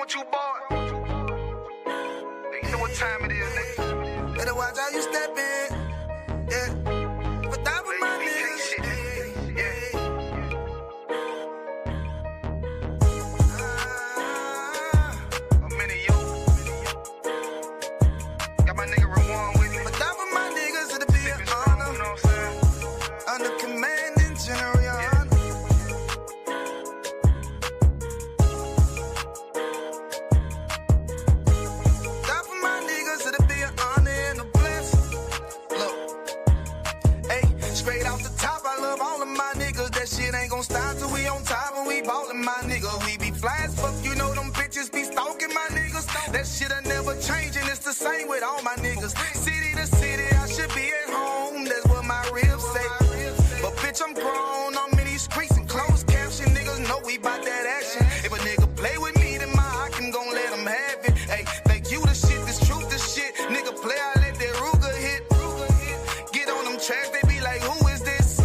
with you, boy. You know what time it is, nigga. Better watch how you step in. Yeah. But that was my niggas. Yeah. I'm in it, yo. Got my nigga Ramon with me. But that was my niggas, it'll be an honor. You know what I'm saying? Under commanding General, your honor. That for my niggas, it'll be an honor and a blessing. Look, hey, straight off the top, I love all of my niggas. That shit ain't gon' stop till we on top and we ballin', my nigga. We be fly as fuck, you know them bitches be stalking my niggas. That shit'll never change and it's the same with all my niggas. City to city, I should be at home. That's what my ribs say. But bitch, I'm grown, I'm in these streets and closed caption. Niggas know we bout that action. If a nigga play with me, then my Hakim gon' let him have it. Hey, think you the shit, this truth the shit. Nigga play, I let that Ruger hit. Get on them tracks, they be like, who is this?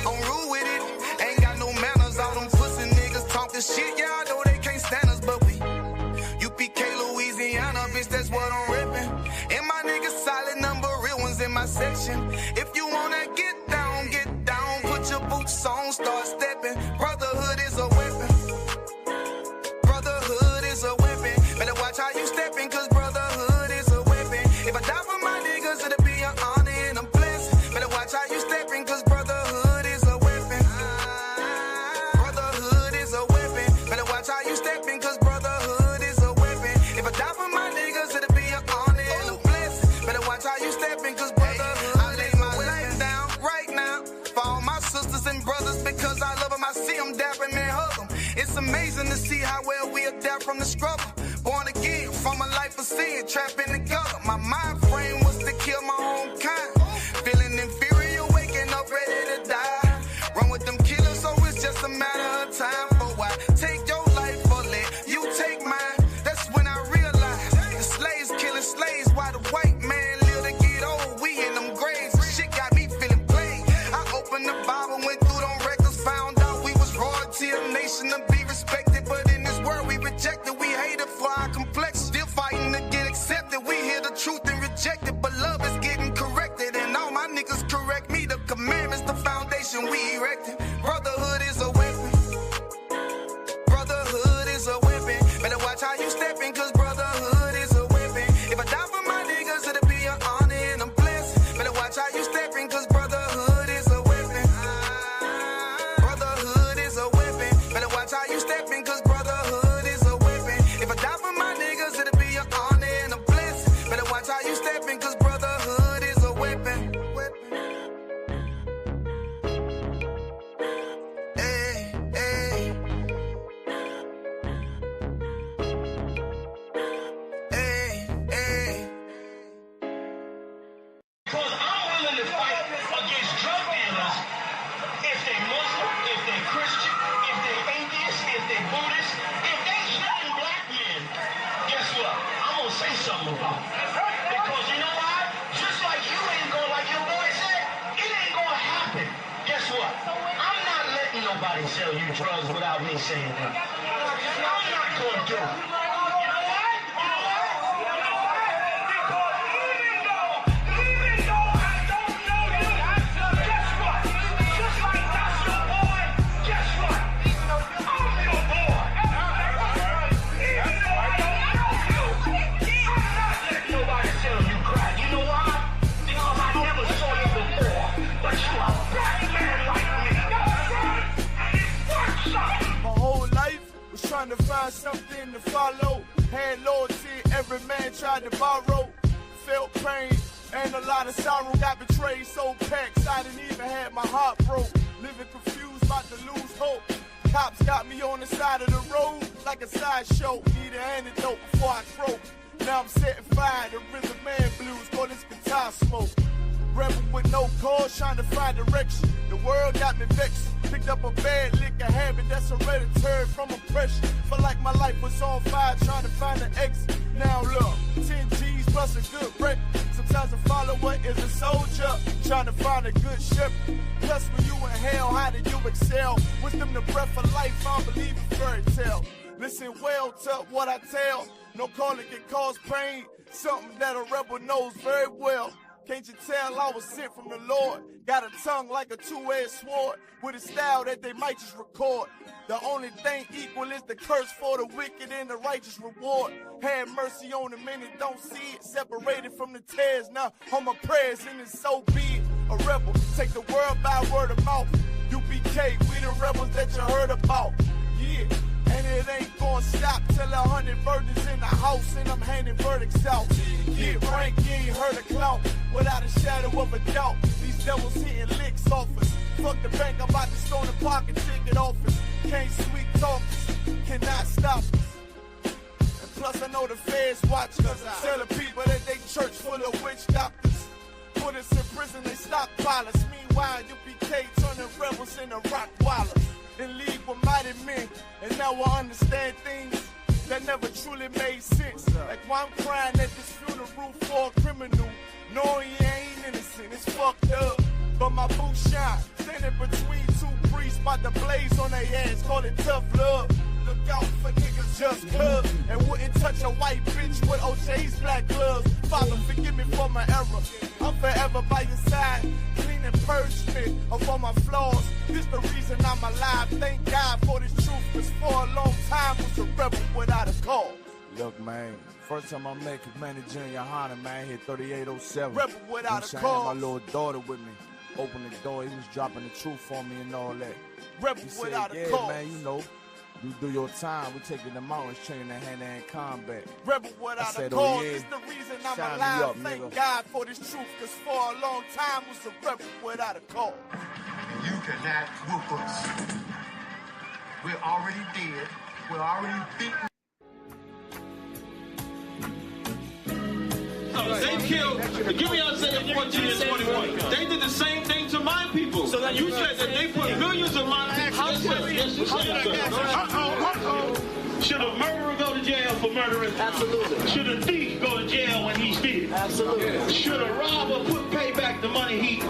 I'm rude with it, ain't got no manners. All them pussy niggas talkin' shit, yeah, I know they can't stand us, but we UPK, Louisiana, bitch, that's what I'm reppin'. And my niggas solid number, real ones in my section. If you wanna get down, put your boots on, start stepping. Brotherhood is a weapon. Brotherhood is a weapon. Better watch how you stepping, cause brotherhood is a weapon. If I die for my niggas, it'll be an honor and a blessing. Better watch how you stepping, cause brotherhood is a weapon. Brotherhood is a weapon. Better watch how you stepping, cause brotherhood is a weapon. If I die for my niggas, it'll be an honor and a blessing. Better watch how you stepping, cause brotherhood. I lay my life down right now for all my sisters and brothers, because I love them. I see them dapping and hug them. It's amazing to see how well we adapt from the struggle. Born again from a life of sin, trapping together. My mind frame was to kill my own kind. Feeling inferior, waking up ready to die. Run with them killers, so it's just a matter of time. For why take your life or let you take mine? That's when I realized the slaves killing slaves while the white man live to get old. We in them graves, shit got me feeling plagued. I opened the Bible, went through them records, found out we was royalty, a nation to be respected. But in this world we rejected, we hated for our complex. Still fighting to get accepted. We hear the truth and reject it, but love is getting corrected. And all my niggas correct me. The commandments, the foundation we erected. Brotherhood is a weapon. Brotherhood is a weapon. Better watch how you stepping, cause brotherhood is a weapon. If I die for my niggas, it'll be an honor and a blessing. Better watch how you stepping, cause brotherhood is a weapon. Brotherhood is a weapon. Better watch how you stepping, cause brotherhood is a weapon. If I die for my niggas, it'll be an honor and a blessing. Better watch how you stepping, cause brotherhood is a weapon. Hey, hey. Hey, hey. Because I'm willing to fight against drug dealers if they Muslim, if they Christian, if they atheist, if they Buddhist, if they killing black men. Guess what? I'm gonna say something about it. Because you know why? Just like you ain't gonna, like your boy said, it ain't gonna happen. Guess what? I'm not letting nobody sell you drugs without me saying that. I'm not gonna do it. Trying to find something to follow. Had loyalty, every man tried to borrow. Felt pain and a lot of sorrow. Got betrayed, so packed, I didn't even have my heart broke. Living confused, about to lose hope. Cops got me on the side of the road like a sideshow. Need an antidote before I croak. Now I'm setting fire to rhythm man blues. Call this guitar smoke. Rebel with no cause, trying to find direction. The world got me vexed. Picked up a bad liquor habit that's hereditary from oppression. Felt like my life was on fire, trying to find an exit. Now look, 10 G's plus a good wreck. Sometimes a follower is a soldier, trying to find a good shepherd. Plus when you in hell, how did you excel? Wisdom the breath of life, I don't believe in fairy tale. Listen well to what I tell. No calling can cause pain. Something that a rebel knows very well. Can't you tell I was sent from the Lord? Got a tongue like a two-edged sword, with a style that they might just record. The only thing equal is the curse for the wicked and the righteous reward. Have mercy on them and they don't see it. Separated from the tares, now on my prayers and it's so be it. A rebel, take the world by word of mouth. UBK, we the rebels that you heard about. Yeah. And it ain't gonna stop till 100 virgins in the house and I'm handing verdicts out. Get rank, you ain't heard a clout without a shadow of a doubt. These devils hitting licks off us. Fuck the bank, I'm about to stone the pocket ticket office. Can't sweet talk us, cannot stop us. And plus I know the feds watch us. Telling people that they church full of witch doctors. Put us in prison, they stockpile us. Meanwhile, UPK turning rebels into Rockwallers. In league with mighty men, and now I understand things that never truly made sense. Like why I'm crying at this funeral for a criminal, knowing he ain't innocent, it's fucked up. But my boot shine, standing between two priests, about to blaze on their heads, call it tough love. Look out for niggas just cuz, and wouldn't touch a white bitch with OJ's black gloves. Father, forgive me for my error. I'm forever by your side, clean and purge me of all my flaws. This the reason I'm alive. Thank God for this truth, cause for a long time was a rebel without a cause. Look, man, first time I met Commander Junior Hunter, man, hit 3807. Rebel without a I cause. had my little daughter with me. Opened the door, he was dropping the truth for me and all that. Rebel He said, without a yeah, cause. man, you know, you do your time. We taking the mountains, training in hand-to-hand combat. Rebel without said, a oh, cause. yeah. It's the reason I'm Shine me alive. up, Thank nigga. God for this truth, cause for a long time was a rebel without a cause. And you cannot whoop us. We're already dead. We're already beaten. They killed, give me Isaiah 14 and 21. They did the same thing to my people. So you said that they put millions of my people. Should a murderer go to jail for murdering? Absolutely. Should a thief go to jail when he steals? Absolutely. Should a robber pay back the money he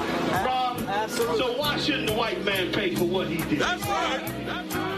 robbed? Absolutely. So why shouldn't the white man pay for what he did? That's right. That's right.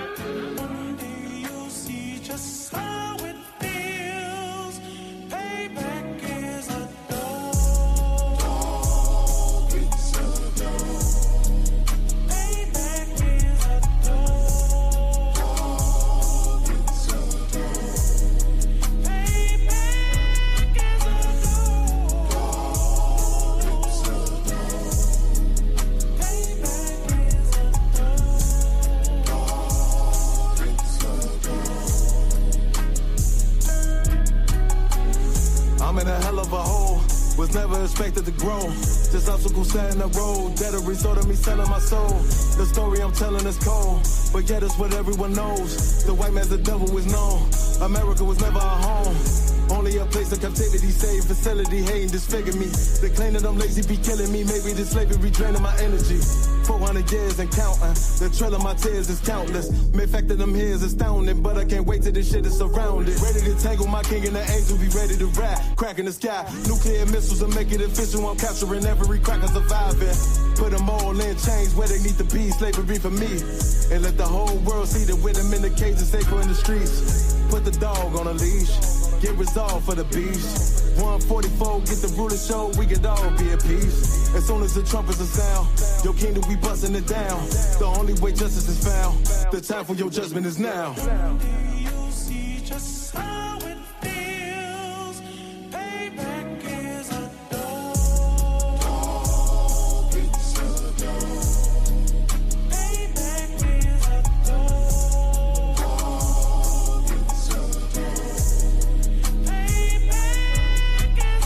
Was never expected to grow. Just obstacles set in the road. That a result of me selling my soul. The story I'm telling is cold, but yet it's what everyone knows. The white man's the devil is known. America was never our home. Only a place of captivity, safe facility, hating, disfigure me. They claim that I'm lazy, be killing me. Maybe the slavery draining my energy. 400 years and counting. The trail of my tears is countless. Main fact that I'm here is astounding, but I can't wait till this shit is surrounded. Ready to tangle my king and the angel, be ready to rap. Crack in the sky, nuclear missiles and make it official. I'm capturing every cracker surviving. Put them all in chains where they need to be. Slavery for me. And let the whole world see that with them in the cage and safer in the streets. Put the dog on a leash. Get resolved for the beast. 144, get the ruler show, we could all be at peace. As soon as the trumpets are sound, your kingdom, we busting it down. The only way justice is found, the time for your judgment is now. You see just how it feels. Payback is a dog. It's a dog. Payback is a dog. It's a dog. Payback is a dog.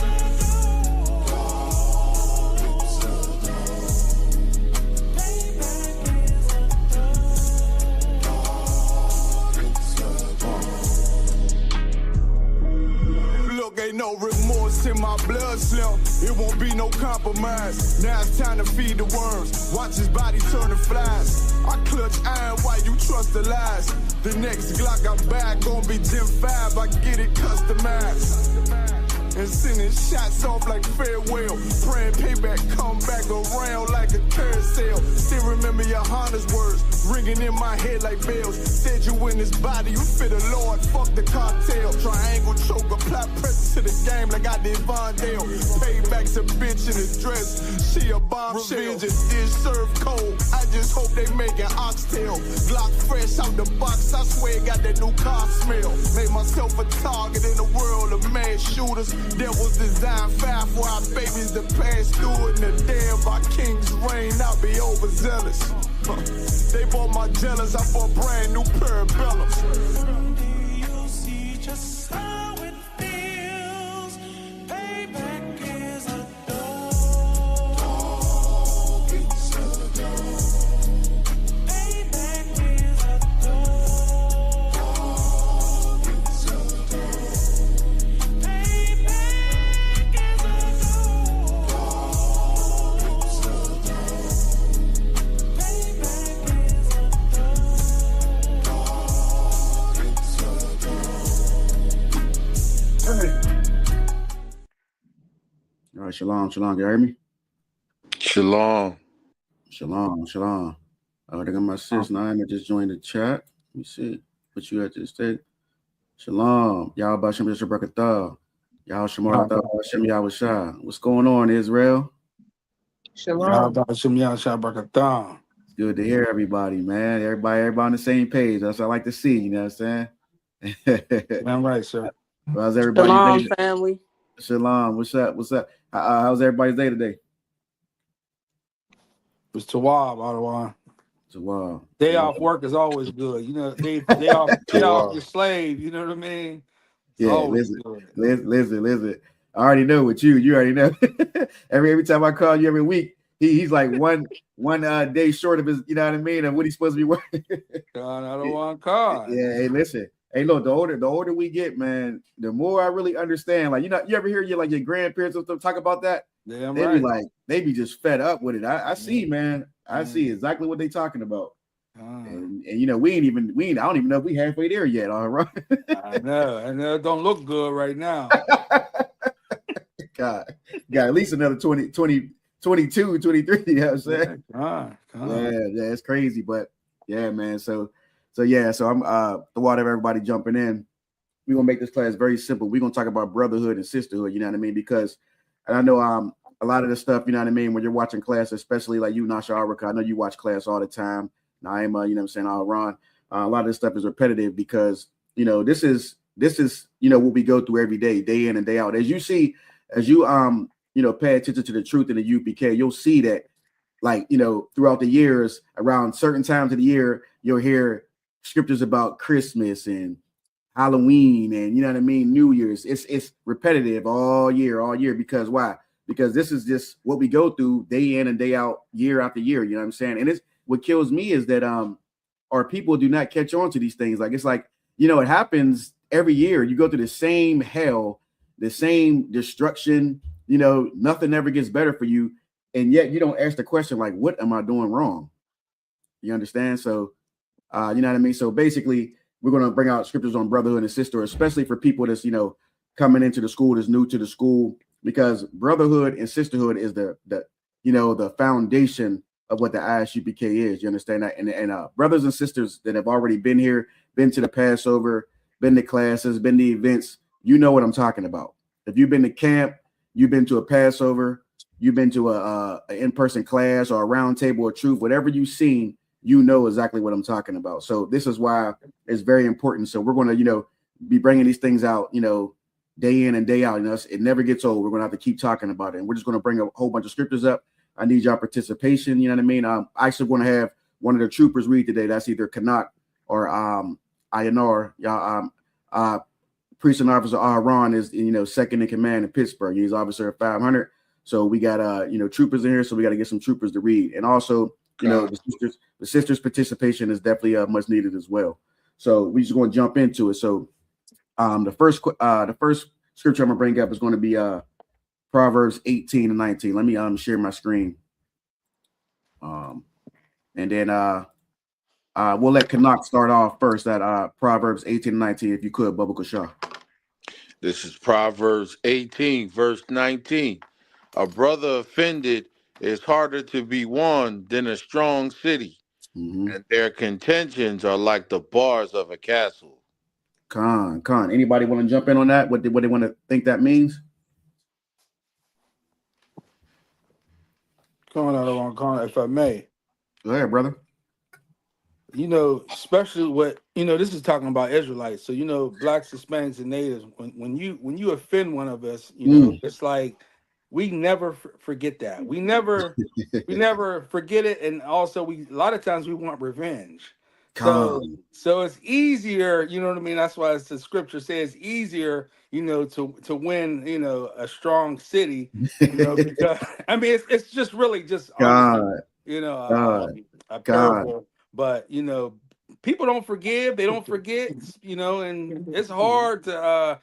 It's a dog. Payback is a Look, ain't no remorse in my blood slip. It won't be no compromise. Now it's time to feed the worms. Watch his body turn to flies. I clutch iron while you trust the lies. The next Glock I'm back gon' be Gen 5. I get it customized. And sending shots off like farewell. Praying payback come back around like a carousel. Still remember me Johanna's words, ringing in my head like bells. Said you in this body, you fit a Lord, fuck the cocktail. Triangle choke, apply pressure to the game like I did Vondale. Payback's a bitch in a dress, she a bombshell. Revenge is dish served cold, I just hope they making oxtail. Glock fresh out the box, I swear it got that new car smell. Made myself a target in a world of mad shooters. Devils design fire for our babies to pass through it. And the day of our king's reign, I'll be overzealous. They bought my jealous, I bought brand new parabellums. You'll see just how it feels. Payback is a dog. It's a dog. Payback is a dog. It's a dog. Payback is a dog. It's a dog. Payback is a dog. It's a All right, shalom, shalom. You hear me? Shalom. Shalom, shalom. I got my sis Naima just joined the chat. Let me see. Put you at this state. Shalom. Y'all Bashem Bishop Brakatah. Y'all Shamar Hashem Yahweh. What's going on, Israel? Shalom. It's good to hear everybody, man. Everybody on the same page. That's what I like to see. You know what I'm saying? I'm right, sir. How's everybody? Shalom, family. Shalom. What's up? What's up? How's everybody's day today? It's Tawab, Ottawa. Tawab. Day off work is always good. You know, day off your slave. You know what I mean? It's Yeah, always listen. good. I already know with you. You already know. every time I call you every week, he's like one day short of his, you know what I mean, and what he's supposed to be working. God, I don't want card. Yeah, hey, listen. Hey, look, the older we get, man, the more I really understand. Like, you ever hear your grandparents or stuff talk about that? Yeah, they right. be like, they be just fed up with it. I see, man. I see exactly what they talking about. And I don't even know if we halfway there yet. All right. I know. It don't look good right now. God, got at least another 22, 23. You know what I'm saying? Yeah, it's crazy, but yeah, man. So I'm the water of everybody jumping in. We're gonna make this class very simple. We're gonna talk about brotherhood and sisterhood, you know what I mean? Because and I know a lot of the stuff, you know what I mean, when you're watching class, especially like you, Nasha Arika, I know you watch class all the time. Naima, you know what I'm saying, Ron. A lot of this stuff is repetitive because this is what we go through every day in and day out. As you see, as you pay attention to the truth in the UPK, you'll see that throughout the years, around certain times of the year, you'll hear scriptures about Christmas and Halloween and you know what I mean, New Year's. It's repetitive all year because why? Because this is just what we go through day in and day out, year after year. You know what I'm saying? And it's what kills me is that our people do not catch on to these things. Like it's like it happens every year. You go through the same hell, the same destruction. Nothing ever gets better for you, and yet you don't ask the question like, "What am I doing wrong?" You understand? So, you know what I mean. So basically, we're going to bring out scriptures on brotherhood and sisterhood, especially for people that's coming into the school, that's new to the school, because brotherhood and sisterhood is the foundation of what the ISUPK is. You understand that? And brothers and sisters that have already been here, been to the Passover, been to classes, been to events, you know what I'm talking about. If you've been to camp, you've been to a Passover, you've been to a in-person class or a round table of truth, whatever you've seen, you know exactly what I'm talking about. So this is why it's very important. So we're going to, be bringing these things out, day in and day out. It never gets old. We're going to have to keep talking about it. And we're just going to bring a whole bunch of scriptures up. I need y'all participation. You know what I mean? I'm actually going to have one of the troopers read today. That's either Kanak or Ayanor. Y'all, Priest and Officer Ron is, second in command in Pittsburgh. He's officer at 500. So we got, troopers in here. So we got to get some troopers to read. And also, the sisters' participation is definitely much needed as well. So we just going to jump into it. So the first scripture I'm going to bring up is going to be Proverbs 18 and 19. Let me share my screen. And then we'll let Kanak start off first at Proverbs 18 and 19, if you could, Bubba Kashah. This is Proverbs 18, verse 19. A brother offended is harder to be won than a strong city, and their contentions are like the bars of a castle. Con. Anybody want to jump in on that? What they want to think that means? Going out on corner, if I may. Go ahead, brother. You know, especially what this is talking about Israelites. So blacks, Hispanics, and natives. When you offend one of us, it's like we never forget that. We never forget it, and also a lot of times we want revenge. So it's easier, you know what I mean? That's why the scripture says easier, to win, a strong city, because I mean it's just really just honestly, a parable. But people don't forgive, they don't forget, and it's hard to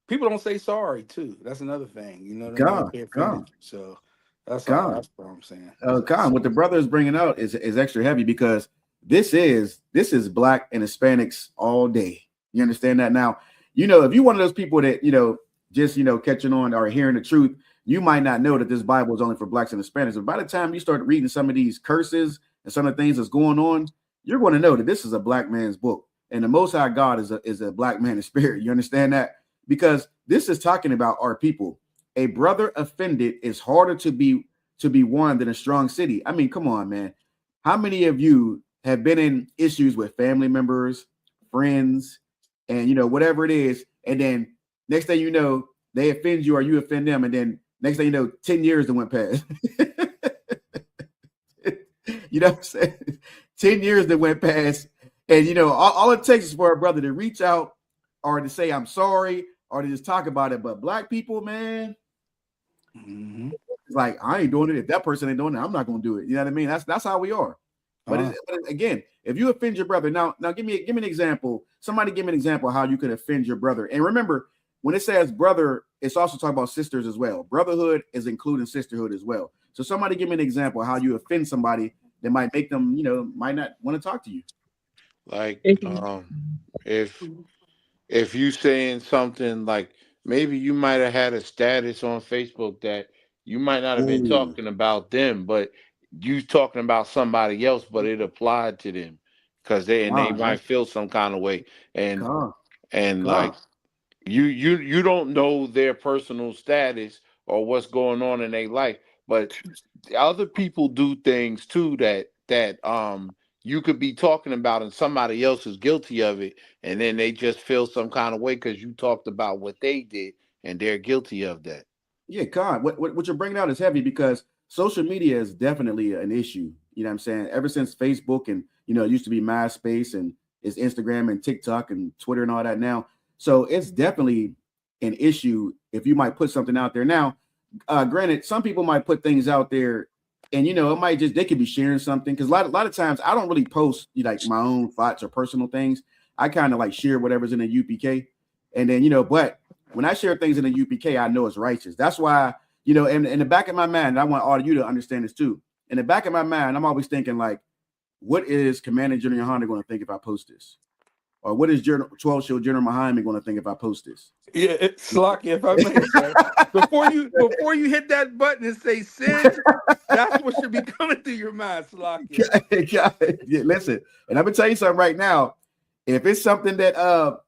people don't say sorry too. That's another thing, you know what I mean? They offended you. So that's all. That's what I'm saying. What the brother is bringing out is extra heavy because this is black and Hispanics all day. You understand that? Now, if you're one of those people that just catching on or hearing the truth, you might not know that this Bible is only for blacks and Hispanics. But by the time you start reading some of these curses and some of the things that's going on, you're going to know that this is a black man's book, and the Most High God is a black man in spirit. You understand that? Because this is talking about our people. A brother offended is harder to be won than a strong city. I mean, come on, man. How many of you have been in issues with family members, friends, and whatever it is, and then next thing you know, they offend you or you offend them, and then next thing you know, 10 years that went past. You know what I'm saying? 10 years that went past, and all it takes is for a brother to reach out or to say I'm sorry or to just talk about it. But black people, man, it's like I ain't doing it. If that person ain't doing it, I'm not gonna do it. You know what I mean? That's how we are. But again, if you offend your brother, now give me an example. Somebody give me an example of how you could offend your brother. And remember, when it says brother, it's also talking about sisters as well. Brotherhood is including sisterhood as well. So somebody give me an example of how you offend somebody that might make them, might not want to talk to you. Like, if you saying something like maybe you might have had a status on Facebook that you might not have been talking about them, but you talking about somebody else, but it applied to them because they might feel some kind of way, and like you don't know their personal status or what's going on in their life, but other people do things too that you could be talking about and somebody else is guilty of it, and then they just feel some kind of way because you talked about what they did and they're guilty of that. Yeah, God, what you're bringing out is heavy because social media is definitely an issue. You know what I'm saying? Ever since Facebook and it used to be MySpace and it's Instagram and TikTok and Twitter and all that now. So it's definitely an issue if you might put something out there. Now, granted, some people might put things out there and it might just they could be sharing something because a lot of times I don't really post like my own thoughts or personal things. I kind of like share whatever's in the UPK, and then but when I share things in the UPK, I know it's righteous. That's why in the back of my mind, and I want all of you to understand this too. In the back of my mind, I'm always thinking like, what is Commander General Honda going to think if I post this? Or what is 12 Show General Muhammad going to think if I post this? Yeah, Slocky, if I may, sir. Before you hit that button and say send, that's what should be coming through your mind, Slocky. Yeah, listen, and I'm gonna tell you something right now. If it's something that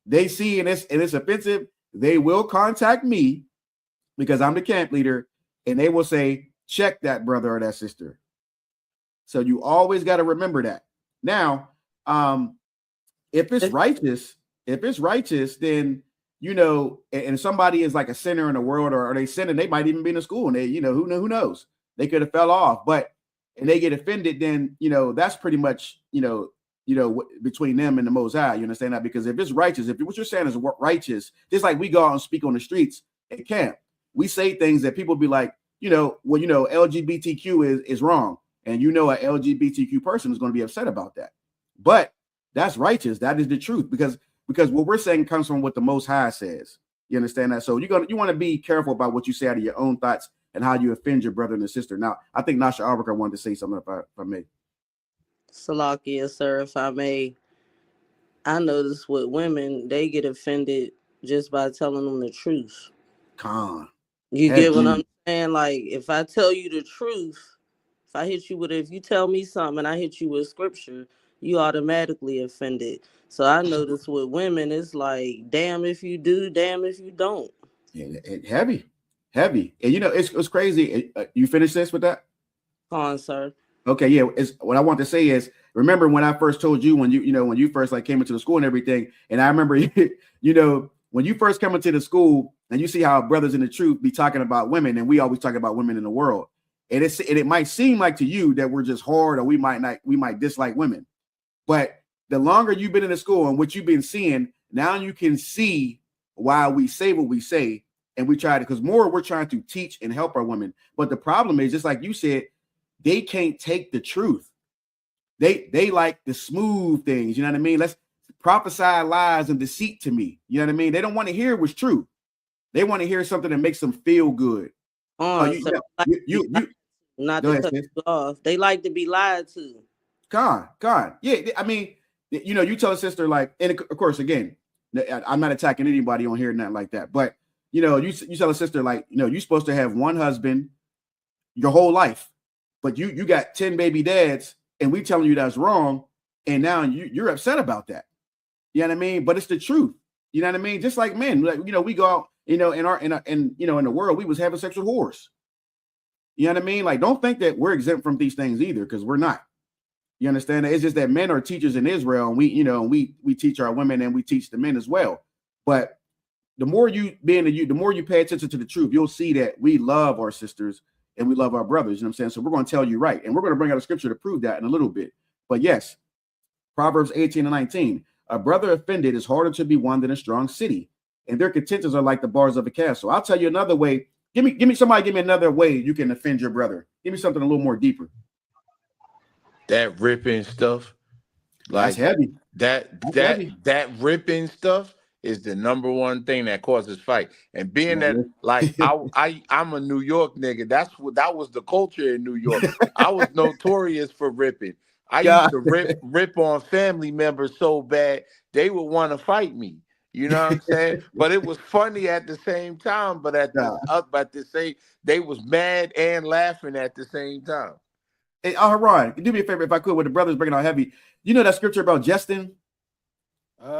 they see and it's offensive, they will contact me because I'm the camp leader, and they will say, check that brother or that sister. So you always got to remember that. Now, if it's righteous, then and somebody is like a sinner in the world, or they sinning, they might even be in the school, and they, who knows, they could have fell off, and they get offended, then that's pretty much between them and the Most High. You understand that? Because if it's righteous, if what you're saying is righteous, just like we go out and speak on the streets at camp, we say things that people be like, LGBTQ is wrong, and an LGBTQ person is going to be upset about that, but that's righteous. That is the truth, because what we're saying comes from what the Most High says. You understand that? So you want to be careful about what you say out of your own thoughts and how you offend your brother and sister. Now, I think Nasha Albuquerque wanted to say something if I may. Salakia, sir, if I may. I notice with women, they get offended just by telling them the truth. Con. You Heavy. get what I'm saying? Like, if I tell you the truth, if I hit you with if you tell me something and I hit you with scripture, you automatically offended. So I notice with women, it's like, damn if you do, damn if you don't. Yeah, heavy, heavy. And you know, it's crazy. You finished this with that? Come on, sir. Okay, yeah. It's what I want to say is, remember when I first told you when when you first like came into the school and everything, and I remember you know when you first come into the school and you see how brothers in the truth be talking about women, and we always talk about women in the world, and it might seem like to you that we're just hard or we might dislike women, but the longer you've been in the school and what you've been seeing, now you can see why we say what we say, and we try to because more we're trying to teach and help our women, but the problem is just like you said. They can't take the truth. They like the smooth things. You know what I mean? Let's prophesy lies and deceit to me. You know what I mean? They don't want to hear what's true. They want to hear something that makes them feel good. Not to cut you off. They like to be lied to. God. Yeah, I mean, you know, you tell a sister like, and of course, again, I'm not attacking anybody on here, nothing like that. But you know, you tell a sister like, you know, you're supposed to have one husband your whole life. But you got 10 baby dads, and we telling you that's wrong, and now you're upset about that. You know what I mean? But it's the truth. You know what I mean? Just like men, like you know, we go out, you know, in you know, in the world, we was having sex with whores. You know what I mean? Like, don't think that we're exempt from these things either, because we're not. You understand? It's just that men are teachers in Israel, and we teach our women and we teach the men as well. But the more the more you pay attention to the truth, you'll see that we love our sisters. And we love our brothers, you know what I'm saying? So we're going to tell you right. And we're going to bring out a scripture to prove that in a little bit. But yes, Proverbs 18:19. A brother offended is harder to be won than a strong city. And their contentions are like the bars of a castle. I'll tell you another way. Give me another way you can offend your brother. Give me something a little more deeper. That ripping stuff. Like, that's heavy. That ripping stuff is the number one thing that causes fight. And being that, like, I'm a New York nigga. That was the culture in New York. I was notorious for ripping. I used to rip on family members so bad they would want to fight me. You know what I'm saying? But it was funny at the same time. But at the same, they was mad and laughing at the same time. Hey, Haran, do me a favor if I could. With the brothers bringing out heavy, you know that scripture about jesting.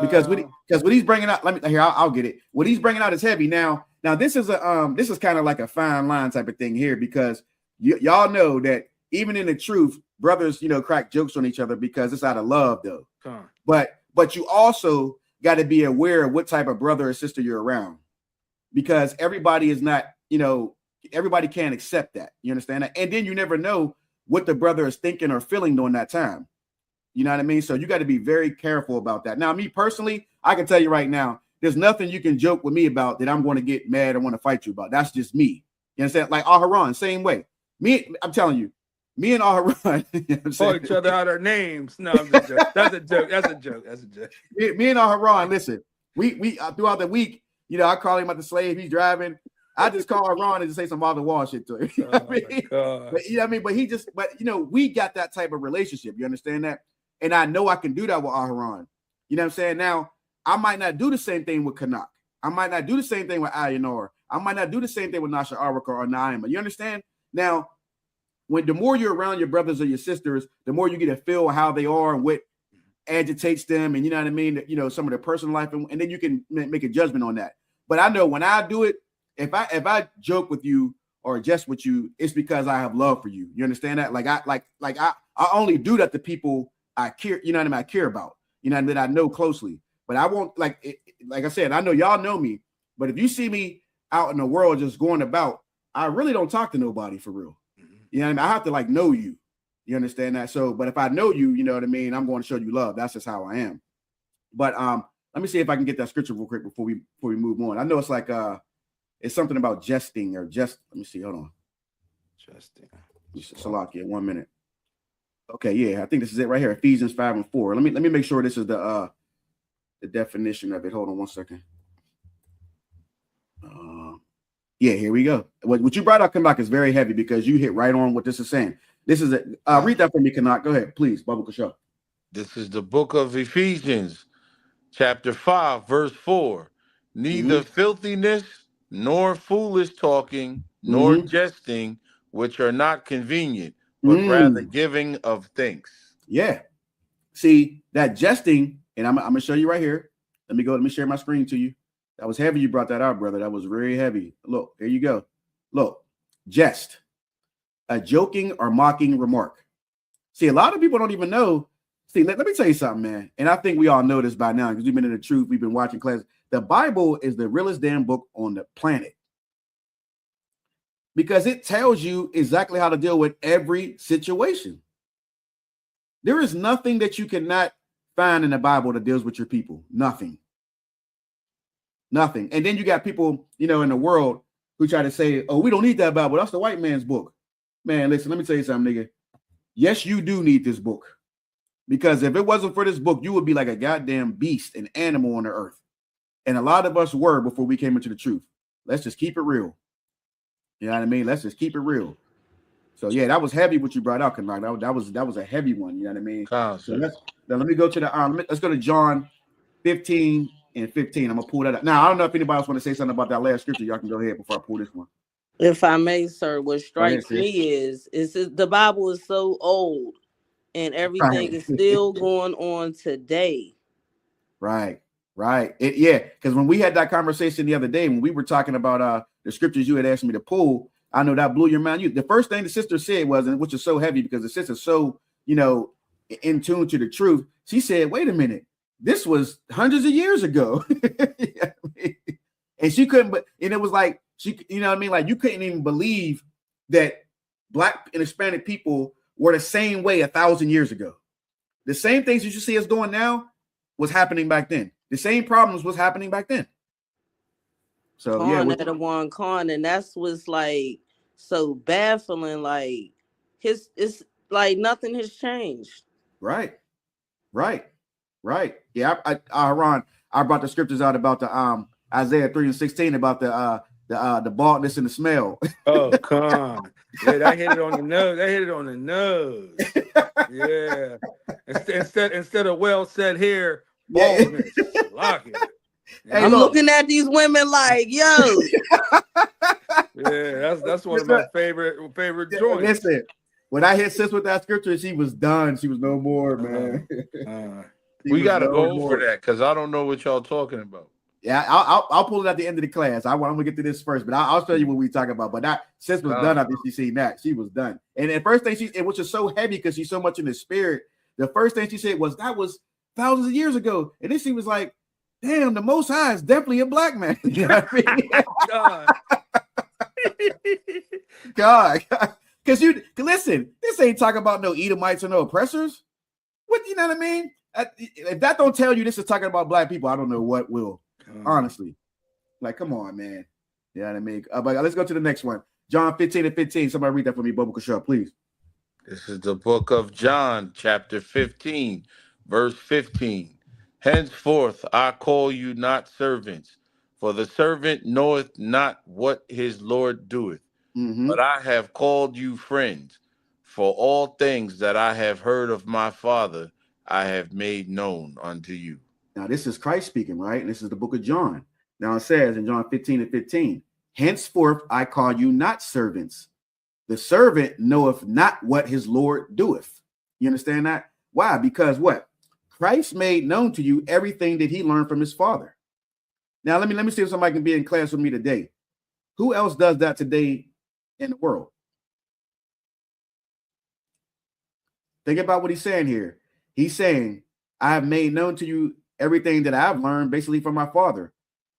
Because what he's bringing out, I'll get it. What he's bringing out is heavy. Now this is kind of like a fine line type of thing here, because y'all know that even in the truth, brothers, you know, crack jokes on each other because it's out of love, though. But you also got to be aware of what type of brother or sister you're around, because everybody is not, you know, everybody can't accept that. You understand that? And then you never know what the brother is thinking or feeling during that time. You know what I mean? So you got to be very careful about that. Now, me personally, I can tell you right now, there's nothing you can joke with me about that I'm going to get mad or want to fight you about. That's just me. You understand? Like Aharon, same way. I'm telling you, me and Aharon, you know call each other out our names. No, I'm just joking. That's a joke. That's a joke. Me and Aharon, listen, we throughout the week, you know, I call him about the slave. He's driving. I just call Aharon and just say some other wall shit to him. You know what I mean? But, you know what I mean? But you know, we got that type of relationship. You understand that? And I know I can do that with Aharon. You know what I'm saying? Now, I might not do the same thing with Kanak. I might not do the same thing with Ayanor. I might not do the same thing with Nasha Araka or Naima. You understand? Now, when the more you're around your brothers or your sisters, the more you get a feel of how they are and what agitates them, and you know what I mean? You know, some of their personal life, and then you can make a judgment on that. But I know when I do it, if I joke with you or jest with you, it's because I have love for you. You understand that? I only do that to people I care, you know what I mean? I care about, you know, that I know closely. But I won't, like I said, I know y'all know me, but if you see me out in the world just going about, I really don't talk to nobody for real. You know what I mean? I have to like know you. You understand that? So, but if I know you, you know what I mean? I'm going to show you love. That's just how I am. But let me see if I can get that scripture real quick before we move on. I know it's like it's something about jesting or just. Let me see. Hold on. Jesting. Salakia, 1 minute. Okay, yeah, I think this is it right here. Ephesians 5:4. Let me make sure this is the definition of it. Hold on 1 second. Yeah, here we go. What you brought up, Kanak, is very heavy because you hit right on what this is saying. This is it. Read that for me, Kanak. Go ahead, please, Babu Kasha. This is the book of Ephesians, chapter 5, verse 4. Neither filthiness, nor foolish talking, nor jesting, which are not convenient, but rather giving of thanks. Yeah. See, that jesting, and I'm gonna show you right here. Let me share my screen to you. That was heavy. You brought that out, brother. That was very heavy. Look, here you go. Look, jest, a joking or mocking remark. See, a lot of people don't even know. See, let me tell you something, man. And I think we all know this by now because we've been in the truth. We've been watching class. The Bible is the realest damn book on the planet because it tells you exactly how to deal with every situation. There is nothing that you cannot find in the Bible that deals with your people. Nothing. Nothing. And then you got people, in the world who try to say, oh, we don't need that Bible. That's the white man's book. Man, listen, let me tell you something, nigga. Yes, you do need this book. Because if it wasn't for this book, you would be like a goddamn beast, an animal on the earth. And a lot of us were before we came into the truth. Let's just keep it real. You know what I mean? Let's just keep it real. So yeah, that was heavy what you brought out, Kanak. That was a heavy one. You know what I mean? So let me go to the let's go to John 15 and 15. I'm gonna pull that up. Now I don't know if anybody else want to say something about that last scripture. Y'all can go ahead before I pull this one. If I may, sir, what strikes me is the Bible is so old and everything is still going on today. Right. Because when we had that conversation the other day, when we were talking about the scriptures you had asked me to pull, I know that blew your mind. The first thing the sister said was, and which is so heavy because the sister's so, in tune to the truth. She said, wait a minute, this was hundreds of years ago. And she couldn't, and it was like, like you couldn't even believe that Black and Hispanic people were the same way 1,000 years ago. The same things that you see us doing now was happening back then. The same problems was happening back then. So and that's what's like so baffling. Like it's like nothing has changed. Right. Yeah, Ron, I brought the scriptures out about the Isaiah 3:16 about the baldness and the smell. Oh, come on. Yeah, that hit it on the nose. Yeah. Instead of well said here, baldness. Lock it. Hey, I'm looking at these women like, yo. Yeah, that's one of my favorite joints. Listen, when I hit sis with that scripture, she was done. She was no more, man. We got to go over that because I don't know what y'all talking about. Yeah, I'll pull it at the end of the class. I'm gonna get to this first, but I'll tell you what we talk about. But that sis was done after she seen that. She was done. And the first thing which is so heavy because she's so much in the spirit. The first thing she said was that was thousands of years ago, and then she was like, "Damn, the Most High is definitely a Black man." You know what I mean? God, because you listen. This ain't talking about no Edomites or no oppressors. What you know what I mean? If that don't tell you this is talking about Black people, I don't know what will. Honestly, like, come on, man. You know what I mean? But let's go to the next one. John 15 and 15. Somebody read that for me, Bubba Kashaw, please. This is the book of John, chapter 15, verse 15. Henceforth I call you not servants, for the servant knoweth not what his Lord doeth. But I have called you friends, for all things that I have heard of my Father I have made known unto you. Now, this is Christ speaking, right? And this is the book of John. Now, it says in John 15 and 15, henceforth I call you not servants. The servant knoweth not what his Lord doeth. You understand that? Why? Because what? Christ made known to you everything that he learned from his Father. Now, let me see if somebody can be in class with me today. Who else does that today in the world? Think about what he's saying here. He's saying, I have made known to you everything that I've learned basically from my Father.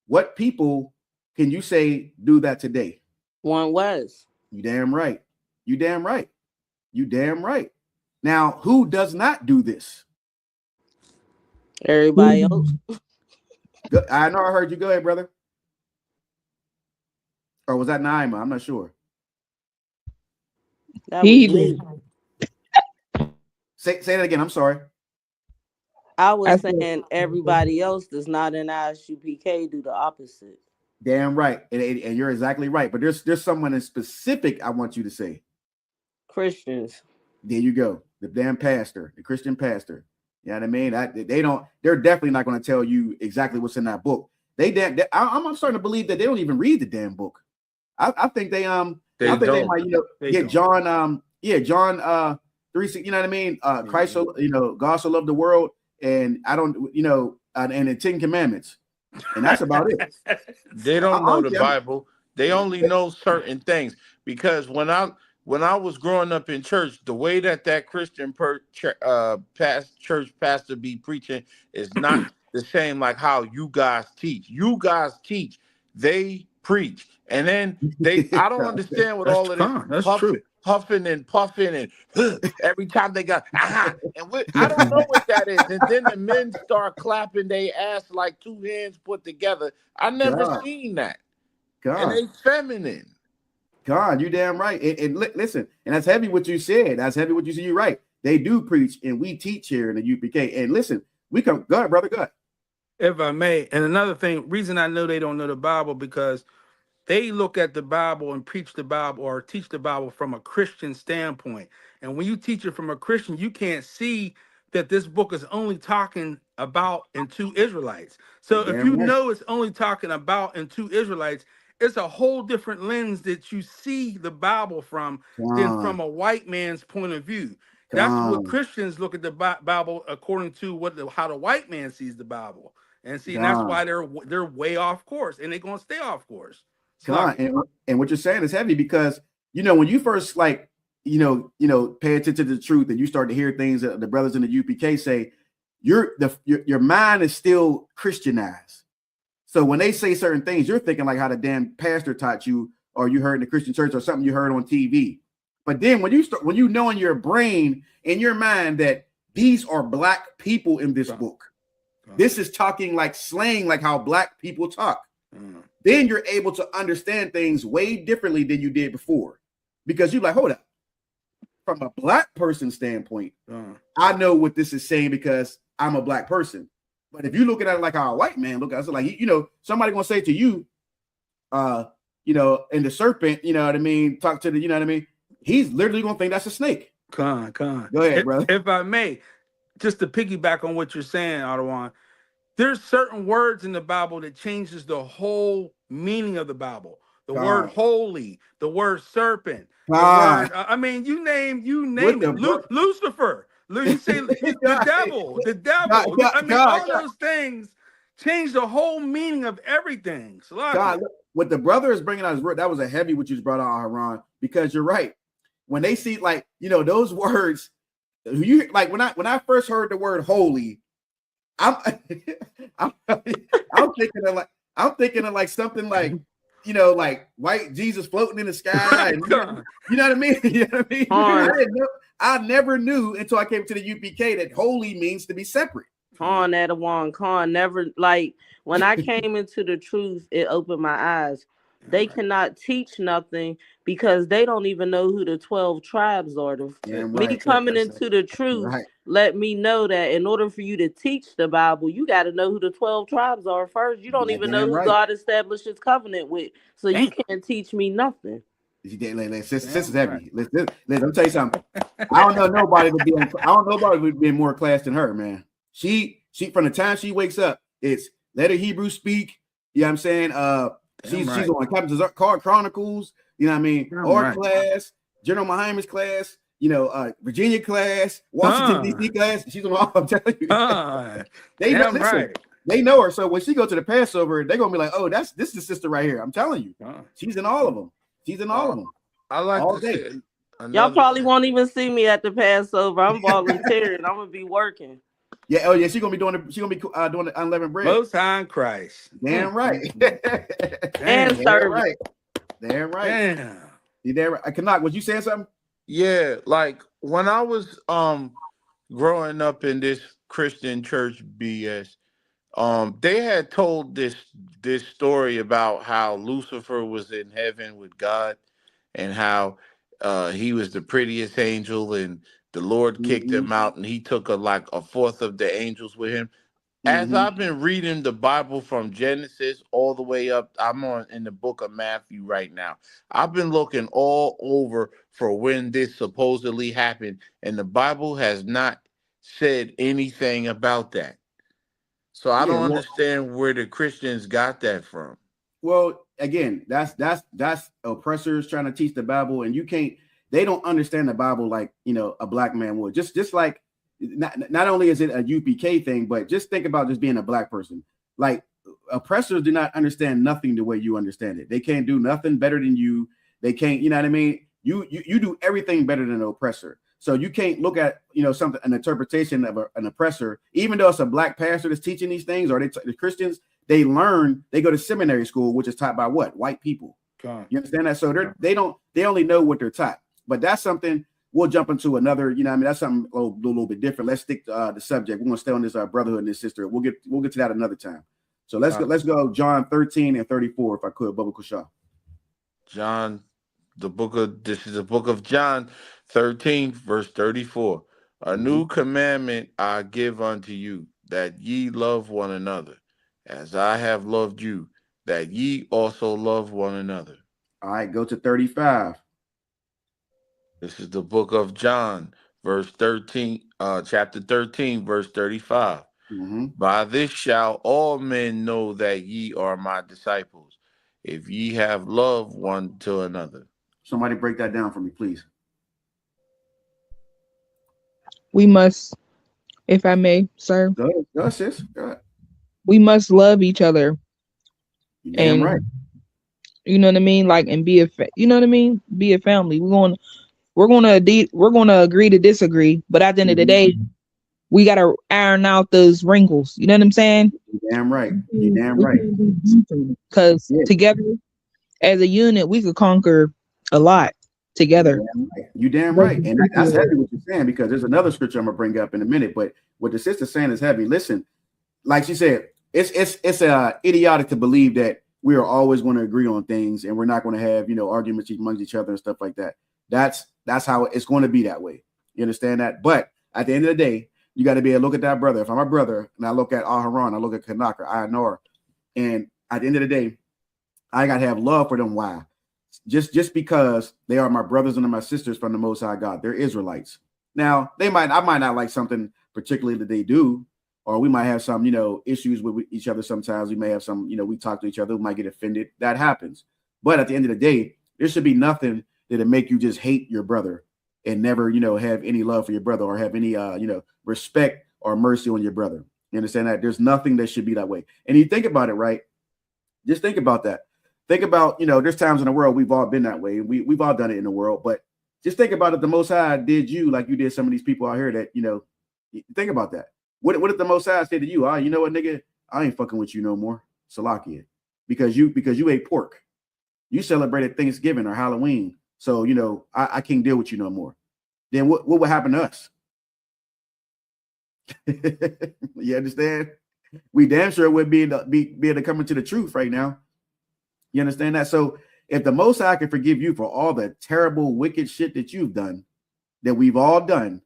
What people can you say do that today? One was. You damn right. You damn right. You damn right. Now, who does not do this? Everybody else. I know I heard you. Go ahead, brother. Or was that Naima? I'm not sure. That was me. Say that again. I'm sorry. I was saying everybody else that's not in ISUPK do the opposite. Damn right. And you're exactly right. But there's someone in specific I want you to say. Christians. There you go. The damn pastor, the Christian pastor. You know what I mean? They're definitely not going to tell you exactly what's in that book. I'm starting to believe that they don't even read the damn book. I think they They they might get don't. John 3, you know what I mean? Christ, God so loved the world, and I don't, and the 10 Commandments, and that's about it. They don't know the Bible. They only know certain things, because when I was growing up in church, the way that Christian church pastor be preaching is not the same like how you guys teach. You guys teach, they preach, and then I don't understand what all of this huffing and puffing and every time they got and I don't know what that is. And then the men start clapping their ass like two hands put together. I never seen that. And they feminine. God, you damn right. And listen, and that's heavy what you said. You're right. They do preach, and we teach here in the UPK. And listen, we come. Go ahead, brother. Go ahead. If I may, and another reason I know they don't know the Bible, because they look at the Bible and preach the Bible or teach the Bible from a Christian standpoint. And when you teach it from a Christian, you can't see that this book is only talking about and to Israelites. So if you know it's only talking about and to Israelites, it's a whole different lens that you see the Bible from than from a white man's point of view. That's what Christians look at the Bible according to how the white man sees the Bible. And see, and that's why they're way off course, and they're gonna stay off course. And what you're saying is heavy, because when you first pay attention to the truth, and you start to hear things that the brothers in the UPK say, your mind is still Christianized. So when they say certain things, you're thinking like how the damn pastor taught you, or you heard in the Christian church, or something you heard on TV. But then when you know in your brain, in your mind, that these are black people in this book, this is talking like slang, like how black people talk. Then you're able to understand things way differently than you did before, because you're like, hold up, from a black person standpoint, I know what this is saying because I'm a black person. But if you look at it like how a white man look at it, like, somebody gonna say to you, and the serpent, you know what I mean, talk to the, you know what I mean, he's literally gonna think that's a snake. Go ahead, brother. If I may, just to piggyback on what you're saying, Adawan, there's certain words in the Bible that changes the whole meaning of the Bible. The word holy, the word serpent, the word, you name it. Lucifer. You say the devil. All those things change the whole meaning of everything. God, look, what the brother is bringing out is that was a heavy what you just brought out, Haran, because you're right. When they see those words, when I first heard the word holy, I'm thinking of like something like, like white Jesus floating in the sky. And, you know what I mean? You know what I mean? I never knew until I came to the UPK that holy means to be separate. Never, like, when I came into the truth, it opened my eyes. They cannot teach nothing because they don't even know who the 12 tribes are. Me coming into the truth, let me know that in order for you to teach the Bible, you got to know who the 12 tribes are first. You don't even know who God established his covenant with. So you can't teach me nothing. This is heavy. Let me tell you something. I don't know nobody would be in more class than her, man. She from the time she wakes up, it's let her Hebrew speak. You know what I'm saying? She's on Captain's Chronicles, you know what I mean? Class, General Muhammad's class, Virginia class, Washington D.C. class. She's on all. I'm telling you, they know her. So when she go to the Passover, they're gonna be like, "Oh, this is the sister right here." I'm telling you, she's in all of them. She's in all of them. I like all to day. Y'all probably won't even see me at the Passover. I'm volunteering. I'm gonna be working. Yeah, oh yeah, she's gonna be doing the unleavened bread. Most High in Christ. Damn right. And serving. Damn right. Damn. You damn right. Kanak, was you saying something? Yeah, like when I was growing up in this Christian church BS, they had told this story about how Lucifer was in heaven with God, and how he was the prettiest angel, and the Lord kicked him out, and he took a fourth of the angels with him. As I've been reading the Bible from Genesis all the way up, I'm in the book of Matthew right now. I've been looking all over for when this supposedly happened, and the Bible has not said anything about that. So I Yeah, don't well, understand where the Christians got that from. well, again, that's oppressors trying to teach the Bible, and you can't. They don't understand the Bible like a black man would. Just like not only is it a UPK thing, but just think about just being a black person. Like oppressors do not understand nothing the way you understand it. They can't do nothing better than you. They can't. You know what I mean? You do everything better than an oppressor. So you can't look at something an interpretation of an oppressor, even though it's a black pastor that's teaching these things, or the Christians. They go to seminary school, which is taught by what? White people. You understand that? So they only know what they're taught. But that's something we'll jump into another, that's something a little bit different. Let's stick to the subject. We're gonna stay on this brotherhood and this sisterhood. We'll get to that another time. So let's go John 13 and 34, if I could, Bubba Kusha. John, this is the book of John 13, verse 34. A new commandment I give unto you, that ye love one another, as I have loved you, that ye also love one another. All right, go to 35. This is the book of John, verse 13, chapter 13, verse 35. By this shall all men know that ye are my disciples, if ye have love one to another. Somebody break that down for me, please. We must, if I may, sir. Go, sis. Go ahead. We must love each other. You're damn right. You know what I mean? Like, and be you know what I mean? Be a family. We're gonna agree to disagree, but at the end of the day, we gotta iron out those wrinkles. You know what I'm saying? You're damn right. You're damn right. Because together, as a unit, we could conquer a lot together. You damn right. And that's heavy what you're saying, because there's another scripture I'm gonna bring up in a minute. But what the sister's saying is heavy. Listen, like she said, it's idiotic to believe that we are always going to agree on things and we're not going to have arguments amongst each other and stuff like that. That's how it's going to be that way. You understand that? But at the end of the day, you got to be able to look at that brother. If I'm a brother and I look at Aharon, I look at Kanaka, Ayanor, and at the end of the day, I got to have love for them. Why? Just because they are my brothers and my sisters from the Most High God. They're Israelites. Now, I might not like something particularly that they do, or we might have some, issues with each other sometimes. We may have some, we talk to each other, we might get offended. That happens. But at the end of the day, there should be nothing that'll make you just hate your brother and never, have any love for your brother, or have any, respect or mercy on your brother. You understand that? There's nothing that should be that way. And you think about it, right? Just think about that. Think about, there's times in the world we've all been that way. We've all done it in the world. But just think about it. The Most High did you like you did some of these people out here that, think about that. What if the Most High say to you, you know what, nigga, I ain't fucking with you no more. Salakia. Because you ate pork. You celebrated Thanksgiving or Halloween. So, I can't deal with you no more. Then what would happen to us? You understand? We damn sure would be able to come into the truth right now. You understand that? So if the Most High can forgive you for all the terrible, wicked shit that you've done, that we've all done,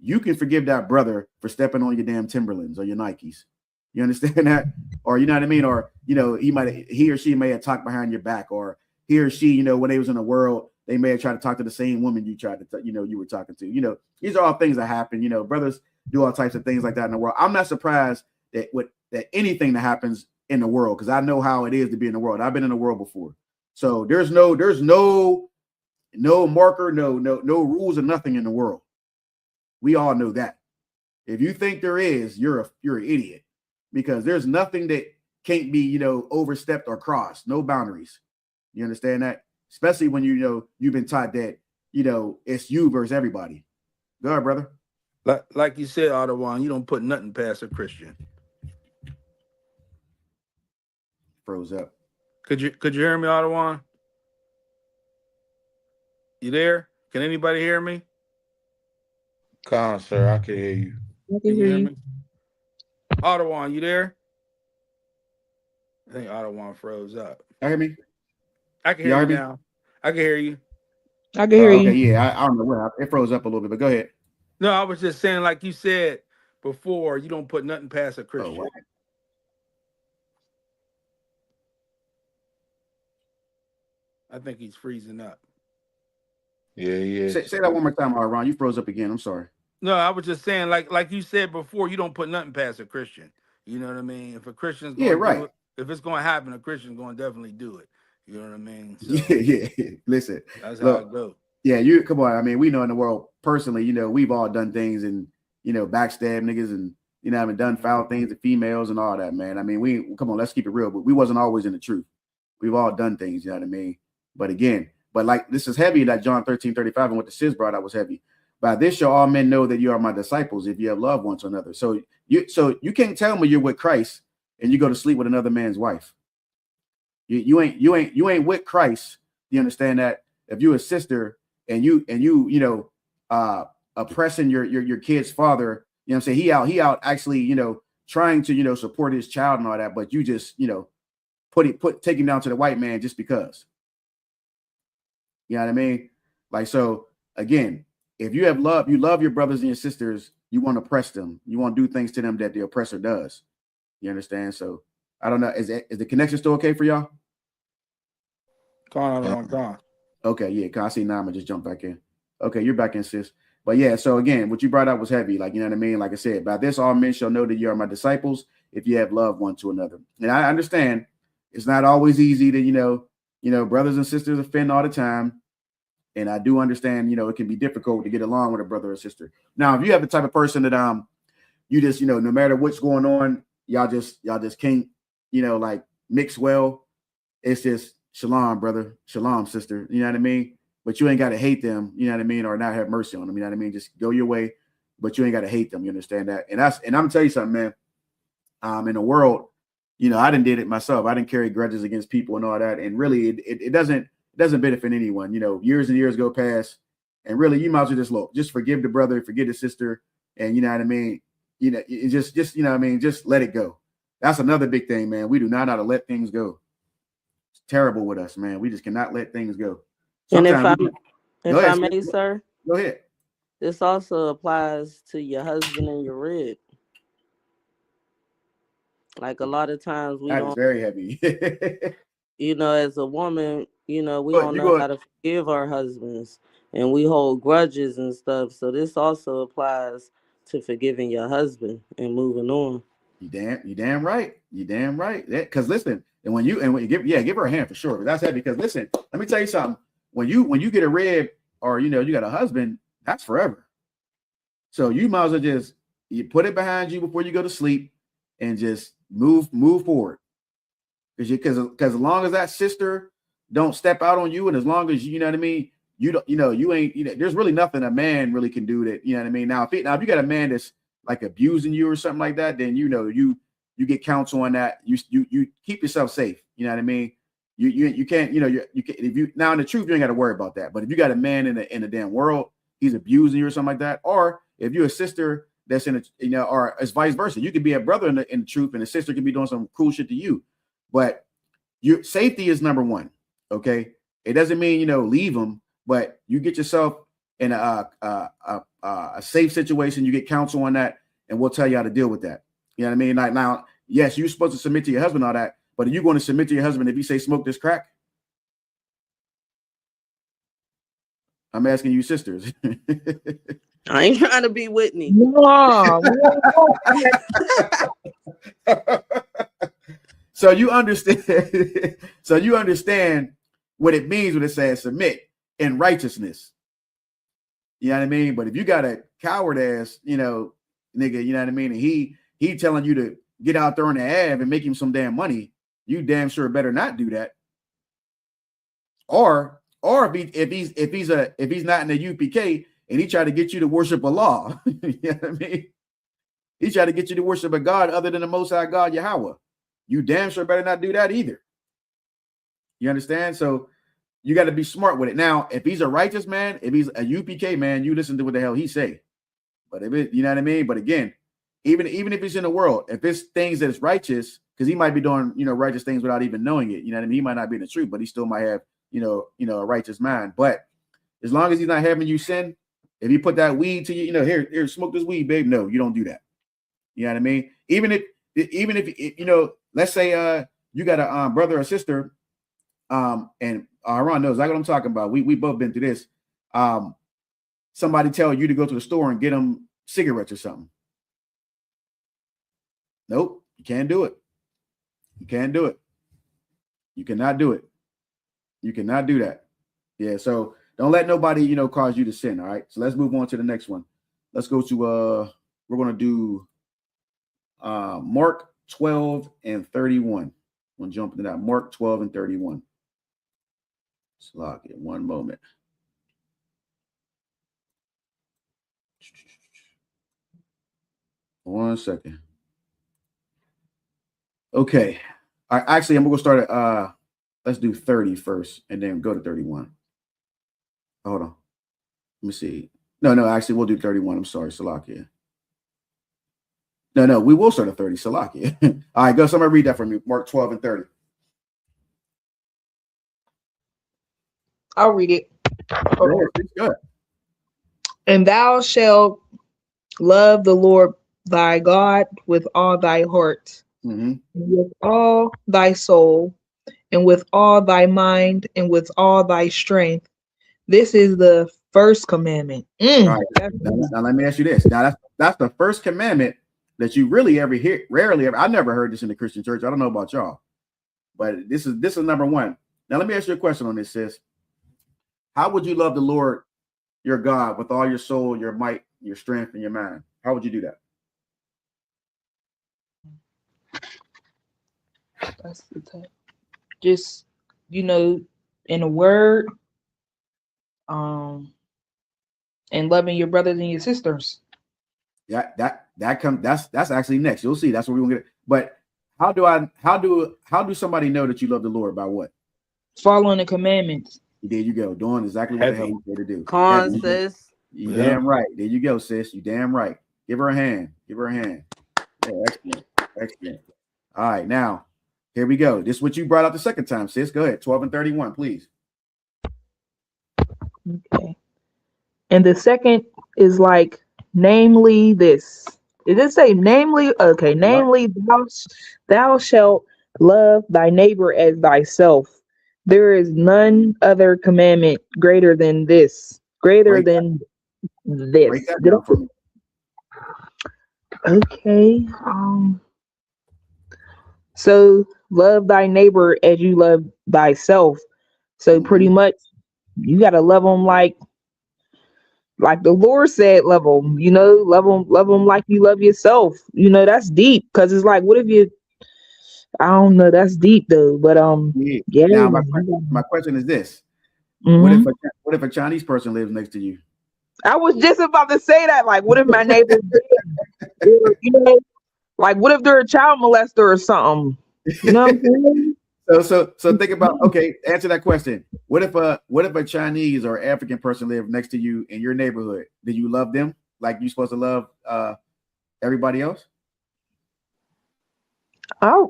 you can forgive that brother for stepping on your damn Timberlands or your Nikes. You understand that? Or you know what I mean? Or he or she may have talked behind your back, or he or she, when they was in the world, they may have tried to talk to the same woman you tried to, you were talking to. These are all things that happen. Brothers do all types of things like that in the world. I'm not surprised that anything that happens in the world, because I know how it is to be in the world. I've been in the world before. So there's no marker, no rules or nothing in the world. We all know that. If you think there is, you're an idiot, because there's nothing that can't be, overstepped or crossed. No boundaries. You understand that? Especially when you've been taught that, it's you versus everybody. Go ahead, brother. Like you said, Ottawa, you don't put nothing past a Christian. Froze up. Could you hear me, Ottawa? You there? Can anybody hear me? Come on, sir, I can hear you. Can you hear me? Ottawa, you there? I think Ottawa froze up. I hear me. I can hear you now. I can hear you. I can hear you. Okay, yeah, I don't know where it froze up a little bit, but go ahead. No, I was just saying, like you said before, you don't put nothing past a Christian. Wow. I think he's freezing up. Yeah. Say that one more time, Ron. You froze up again. I'm sorry. No, I was just saying, like you said before, you don't put nothing past a Christian. You know what I mean? If a Christian's Yeah, going to right. do it, if it's going to happen, a Christian's going to definitely do it. You know what I mean? So Yeah. Listen, that's how look, it goes. yeah, you come on. I mean, we know in the world personally, we've all done things and backstab niggas and haven't done foul things to females and all that, man. I mean, we come on, let's keep it real, but we wasn't always in the truth. We've all done things, you know what I mean? But again, like this is heavy, that John 13:35 and what the sis brought out was heavy. By this shall all men know that you are my disciples if you have love one to another. So you can't tell me you're with Christ and you go to sleep with another man's wife. You ain't with Christ. You understand that? If you're a sister and you oppressing your kid's father, you know what I'm saying? He out actually, trying to, support his child and all that, but you just, take him down to the white man just because. You know what I mean? Like, so again, if you have love, you love your brothers and your sisters, you want to oppress them. You want to do things to them that the oppressor does. You understand? So I don't know. Is the connection still okay for y'all? Gone. Okay, yeah. I see Nama just jump back in. Okay, you're back in, sis. But yeah, so again, what you brought up was heavy. Like, you know what I mean? Like I said, by this all men shall know that you are my disciples if you have love one to another. And I understand it's not always easy to, brothers and sisters offend all the time. And I do understand, it can be difficult to get along with a brother or sister. Now, if you have the type of person that you just, no matter what's going on, y'all just can't, like mix well. It's just shalom, brother, shalom, sister. You know what I mean? But you ain't got to hate them, you know what I mean, or not have mercy on them. You know what I mean? Just go your way, but you ain't got to hate them. You understand that? And I'm gonna tell you something, man. In the world, I done did it myself. I didn't carry grudges against people and all that. And really, it doesn't benefit anyone. Years and years go past, and really, you might as well just forgive the brother, forgive the sister, and you know what I mean. Just you know what I mean. Just let it go. That's another big thing, man. We do not know how to let things go. It's terrible with us, man. We just cannot let things go. Sometimes and if I may, sir, go ahead. This also applies to your husband and your rib. Like a lot of times we That don't. is very heavy. As a woman, we don't know how to forgive our husbands, and we hold grudges and stuff. So this also applies to forgiving your husband and moving on. You damn right. You damn right. Because listen, and when you give her a hand for sure. But that's heavy. Because listen, let me tell you something. When you get a rib or you got a husband, that's forever. So you might as well just you put it behind you before you go to sleep and just move forward. Because as long as that sister don't step out on you, and as long as you know what I mean, you don't you ain't there's really nothing a man really can do that, you know what I mean. Now if you got a man that's like abusing you or something like that, then you get counsel on that. You keep yourself safe. You know what I mean. You can't you can if you now in the truth you ain't got to worry about that. But if you got a man in the damn world, he's abusing you or something like that, or if you're a sister that's in a or it's vice versa, you could be a brother in the truth and a sister could be doing some cool shit to you. But your safety is number one. Okay, it doesn't mean leave them, but you get yourself in a safe situation. You get counsel on that, and we'll tell you how to deal with that. You know what I mean? Like now, yes, you're supposed to submit to your husband, all that, but are you going to submit to your husband if he say smoke this crack? I'm asking you, sisters. I ain't trying to be Whitney. Mom. So you understand. So you understand what it means when it says submit in righteousness. You know what I mean? But if you got a coward ass, nigga, you know what I mean, and he telling you to get out there on the Ave and make him some damn money, you damn sure better not do that. Or if he's not in the UPK and he try to get you to worship Allah, you know what I mean? He try to get you to worship a God other than the Most High God Yahweh. You damn sure better not do that either. You understand? So you got to be smart with it. Now, if he's a righteous man, if he's a UPK man, you listen to what the hell he say. But if it, you know what I mean? But again, even if he's in the world, if it's things that is righteous, because he might be doing, righteous things without even knowing it. You know what I mean? He might not be in the truth, but he still might have, a righteous mind. But as long as he's not having you sin, if he put that weed to you, here, smoke this weed, babe. No, you don't do that. You know what I mean? Even if let's say you got a brother or sister, and Ron knows like what I'm talking about. We both been through this. Somebody tell you to go to the store and get them cigarettes or something. Nope. You can't do it. You can't do it. You cannot do it. You cannot do that. Yeah. So don't let nobody, cause you to sin. All right. So let's move on to the next one. Let's go to we're gonna do Mark 12 and 31. We'll jump into that. Mark 12 and 31. Let's lock it. One moment. One second. Okay. All right, actually, I'm gonna start at let's do 30 first and then go to 31. Hold on. Let me see. No, actually, we'll do 31. I'm sorry, Salakia. No, we will start at 30, Salakia. All right, go. Somebody read that for me. Mark 12 and 30. I'll read it. Good. And thou shalt love the Lord thy God with all thy heart, with all thy soul, and with all thy mind, and with all thy strength. This is the first commandment. All right. Now let me ask you this. Now that's the first commandment that you really ever hear. Rarely ever. I never heard this in the Christian church. I don't know about y'all, but this is number one. Now let me ask you a question on this, sis. How would you love the Lord your God with all your soul, your might, your strength, and your mind? How would you do that? That's the type. Just in a word, and loving your brothers and your sisters. Yeah, that's actually next. You'll see. That's what we're gonna get. But how do somebody know that you love the Lord? By what? Following the commandments. There you go. Doing exactly what the hell you say to do. Come on, sis. You damn right. There you go, sis. You damn right. Give her a hand. Give her a hand. Yeah, excellent. Excellent. All right, now here we go. This is what you brought up the second time, sis. Go ahead. 12 and 31, please. Okay. And the second is like, namely this. Did it say namely? Okay, namely thou shalt love thy neighbor as thyself. There is none other commandment greater than this. Break that down for me. Okay. So love thy neighbor as you love thyself. So pretty much you gotta love them like the Lord said, love them. Love them like you love yourself. That's deep, because it's like, what if you? I don't know. That's deep though. But yeah. Now my question is this: what if a Chinese person lives next to you? I was just about to say that. Like, what if my neighbor's dead? Like, what if they're a child molester or something? You know what I'm saying? So think about, okay, answer that question. What if a Chinese or African person live next to you in your neighborhood? Do you love them like you're supposed to love everybody else? I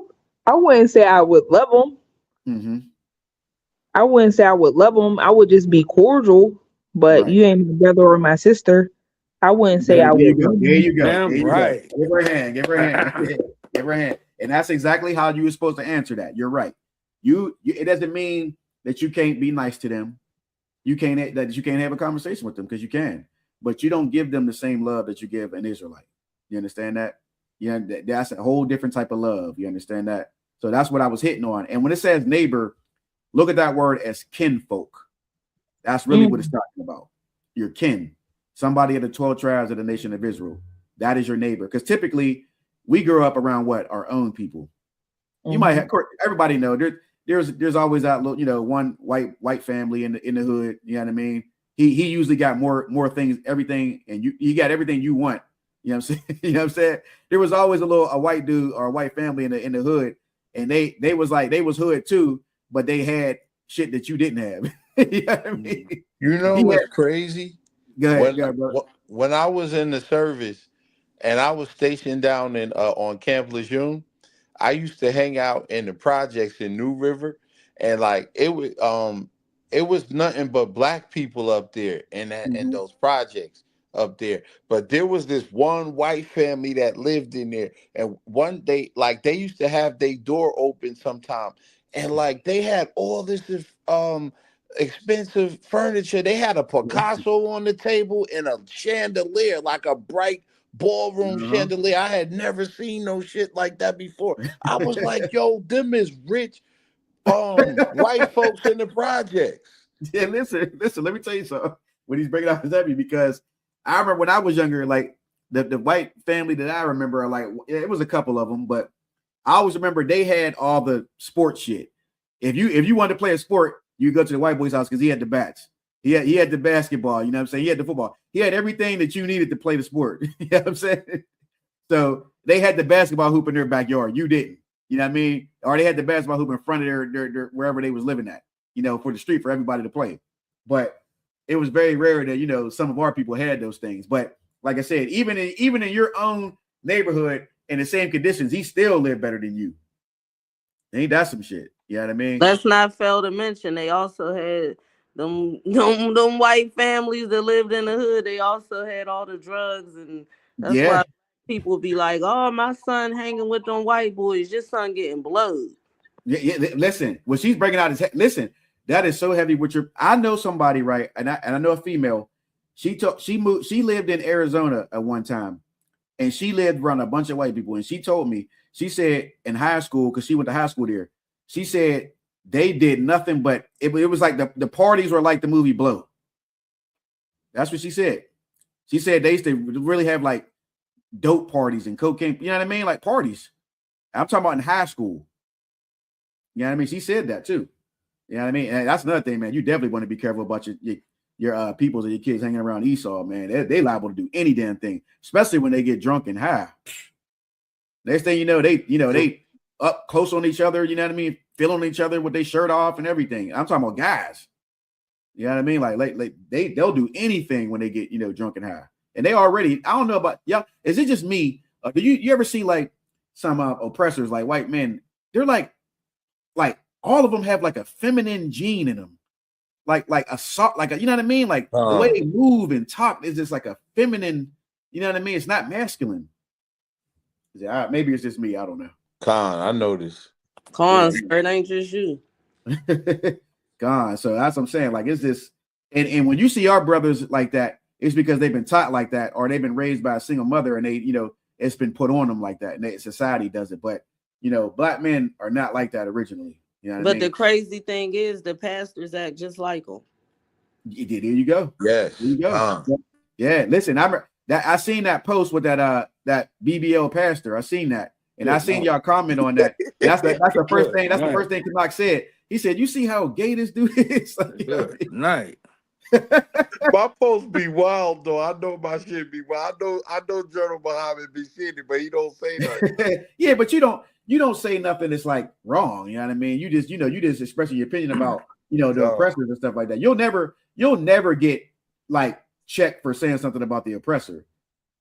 wouldn't say I would love them. I wouldn't say I would love them. I would just be cordial. But you ain't my brother or my sister. I wouldn't say I would. There you go. Damn right. Give her a hand. Give her a hand. Give her a hand. And that's exactly how you were supposed to answer that. You're right. It doesn't mean that you can't be nice to them. You can't have a conversation with them, because you can, but you don't give them the same love that you give an Israelite. You understand that? Yeah, that's a whole different type of love. You understand that? So that's what I was hitting on. And when it says neighbor, look at that word as kinfolk. That's really what it's talking about. Your kin, somebody of the 12 tribes of the nation of Israel. That is your neighbor. Because typically we grew up around what? Our own people. You might have, everybody know there's always that little, one white family in the hood. You know what I mean? He usually got more things, everything, and you got everything you want. You know what I'm saying? You know what I'm saying? There was always a white dude or a white family in the hood, and they was hood too, but they had shit that you didn't have. You know what I mean? You know what's crazy? Go ahead, when I was in the service and I was stationed down on Camp Lejeune, I used to hang out in the projects in New River, and like it was nothing but black people up there in those projects up there. But there was this one white family that lived in there, and one day, like, they used to have their door open sometime, and like they had all this expensive furniture. They had a Picasso on the table and a chandelier, like a bright ballroom chandelier. I had never seen no shit like that before. I was like, yo, them is rich white folks in the projects. Yeah, listen, let me tell you something. When he's breaking out his heavy, because I remember when I was younger, like the white family that I remember, like it was a couple of them, but I always remember they had all the sports shit. If you wanted to play a sport, you go to the white boy's house because he had the bats. He had the basketball, you know what I'm saying? He had the football. He had everything that you needed to play the sport. You know what I'm saying? So they had the basketball hoop in their backyard. You didn't. You know what I mean? Or they had the basketball hoop in front of their wherever they was living at, you know, for the street for everybody to play. But it was very rare that, you know, some of our people had those things. But like I said, even in your own neighborhood in the same conditions, he still lived better than you. Ain't that some shit? You know what I mean? Let's not fail to mention they also had them white families that lived in the hood. They also had all the drugs, and that's why people be like, "Oh, my son hanging with them white boys. Your son getting blowed." Yeah. Listen, when she's breaking out his head, listen, that is so heavy. With your, I know somebody, right? And I know a female. She lived in Arizona at one time, and she lived around a bunch of white people. And she told me, she said in high school, because she went to high school there, she said they did nothing but it was like the parties were like the movie Blow. That's what she said. She said they used to really have like dope parties and cocaine, you know what I mean? Like parties. I'm talking about in high school. You know what I mean? She said that too. You know what I mean? And that's another thing, man. You definitely want to be careful about your peoples and your kids hanging around Esau, man. They liable to do any damn thing, especially when they get drunk and high. Next thing you know, they up close on each other, you know what I mean? Feeling each other with their shirt off and everything. I'm talking about guys. You know what I mean? Like they'll do anything when they get, you know, drunk and high. And they already, I don't know about y'all. Is it just me? Do you ever see like some oppressors, like white men? They're like all of them have like a feminine gene in them. Like a soft, like a, you know what I mean? Like the way they move and talk is just like a feminine, you know what I mean? It's not masculine. Maybe it's just me. I don't know. Con, I noticed. Con, it ain't just you. God. So that's what I'm saying. Like, it's this, and when you see our brothers like that, it's because they've been taught like that, or they've been raised by a single mother, and they, you know, it's been put on them like that, and society does it. But you know, black men are not like that originally. You know what I mean? The crazy thing is, the pastors act just like them. There you go. Yes. There you go. Yeah. Listen, I seen that post with that BBL pastor. I seen that, and I seen y'all comment on that. That's the first thing. That's the first thing Kamak said. He said, "You see how gay this dude is?" Like, you know, night. My post be wild though. I know my shit be wild. I know General Muhammad be shitty, but he don't say nothing. Yeah, but you don't say nothing that's like wrong. You know what I mean? You just expressing your opinion about, you know, the oppressors and stuff like that. You'll never get like checked for saying something about the oppressor.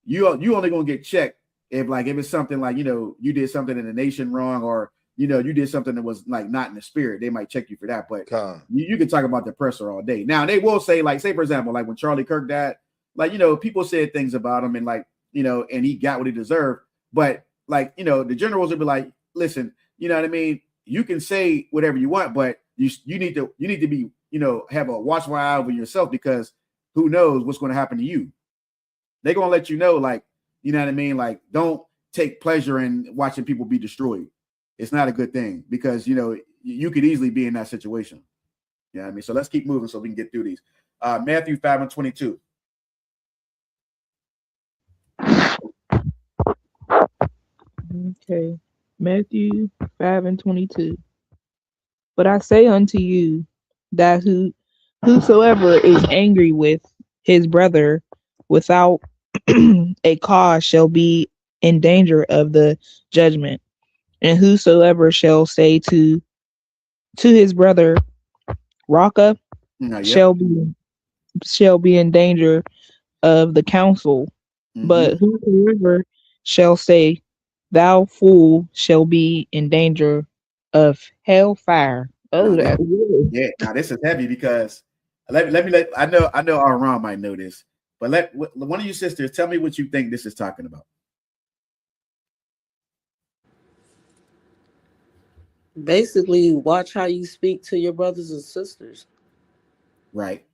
You only gonna get checked if it's something like, you know, you did something in the nation wrong, or you know, you did something that was like not in the spirit. They might check you for that, but you can talk about the oppressor all day. Now they will say, like, say for example, like when Charlie Kirk died, like, you know, people said things about him and like, you know, and he got what he deserved. But like, you know, the generals would be like, listen, you know what I mean? You can say whatever you want, but you need to be, you know, have a watchful eye over yourself, because who knows what's going to happen to you. They're going to let you know, like, you know what I mean? Like, don't take pleasure in watching people be destroyed. It's not a good thing, because, you know, you could easily be in that situation. You know what I mean? So let's keep moving so we can get through these. Matthew 5:22. Okay. Matthew 5:22. But I say unto you that whosoever is angry with his brother without a cause shall be in danger of the judgment. And whosoever shall say to his brother, Raka, shall be in danger of the council. Mm-hmm. But whosoever shall say, Thou fool, shall be in danger of hellfire. Oh, yeah. Now this is heavy, because I know Aram might know this, but let one of you sisters tell me what you think this is talking about. Basically, watch how you speak to your brothers and sisters. Right.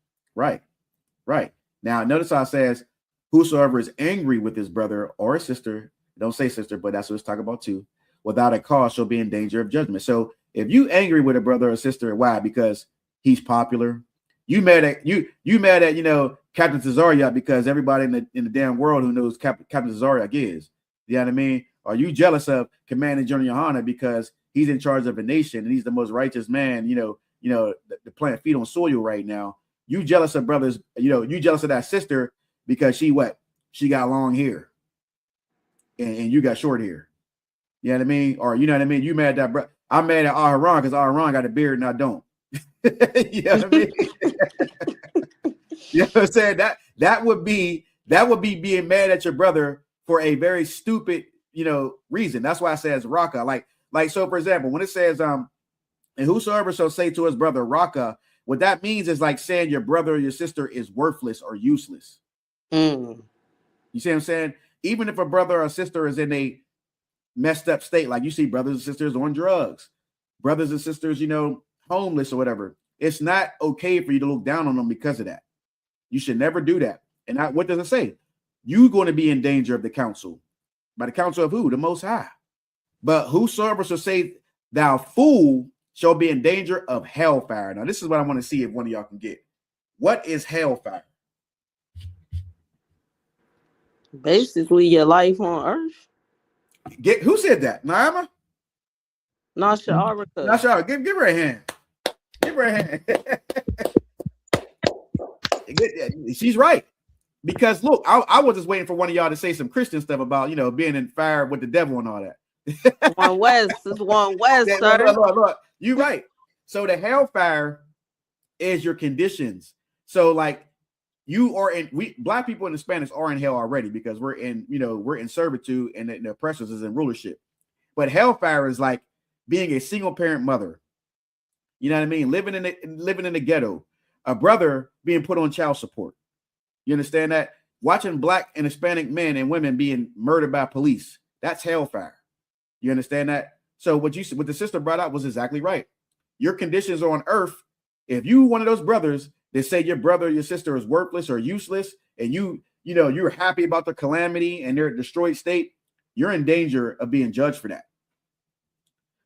Now, notice how it says, whosoever is angry with his brother or his sister, don't say sister, but that's what it's talking about too, without a cause shall be in danger of judgment. So if you angry with a brother or sister, why? Because he's popular. You mad at Captain Cesario because everybody in the damn world who knows Captain Cesario is. You know what I mean? Are you jealous of Commander General Yohana because he's in charge of a nation and he's the most righteous man, the plant feet on soil right now? You jealous of brothers, you jealous of that sister because she got long hair and you got short hair. You know what I mean? Or you know what I mean? You mad at that I'm mad at Aharon because Aharon got a beard and I don't. You know what I mean? You know what I'm saying? That would be being mad at your brother for a very stupid, reason. That's why I say it's Raka. Like so, for example, when it says and whosoever shall say to his brother Raka, what that means is like saying your brother or your sister is worthless or useless. You see what I'm saying? Even if a brother or sister is in a messed up state, like you see brothers and sisters on drugs, brothers and sisters, homeless or whatever, it's not okay for you to look down on them because of that. You should never do that. And what does it say? You're going to be in danger of the council. By the counsel of who? The Most High. But whosoever shall say thou fool shall be in danger of hellfire. Now, this is what I want to see if one of y'all can get. What is hellfire? Basically, your life on earth. Who said that? Naima? Nasha Arika. Nasha, give her a hand. Give her a hand. She's right. Because look, I was just waiting for one of y'all to say some Christian stuff about, being in fire with the devil and all that. One West. This one West, yeah, sir. Look. You're right. So the hellfire is your conditions. So like Black people and Hispanics are in hell already because we're in servitude and the oppressors is in rulership. But hellfire is like being a single parent mother. You know what I mean? Living in the ghetto, a brother being put on child support. You understand that? Watching Black and Hispanic men and women being murdered by police. That's hellfire. You understand that? So what the sister brought up was exactly right. Your conditions on earth, if you one of those brothers that say your brother or your sister is worthless or useless, and you're happy about the calamity and their destroyed state, you're in danger of being judged for that.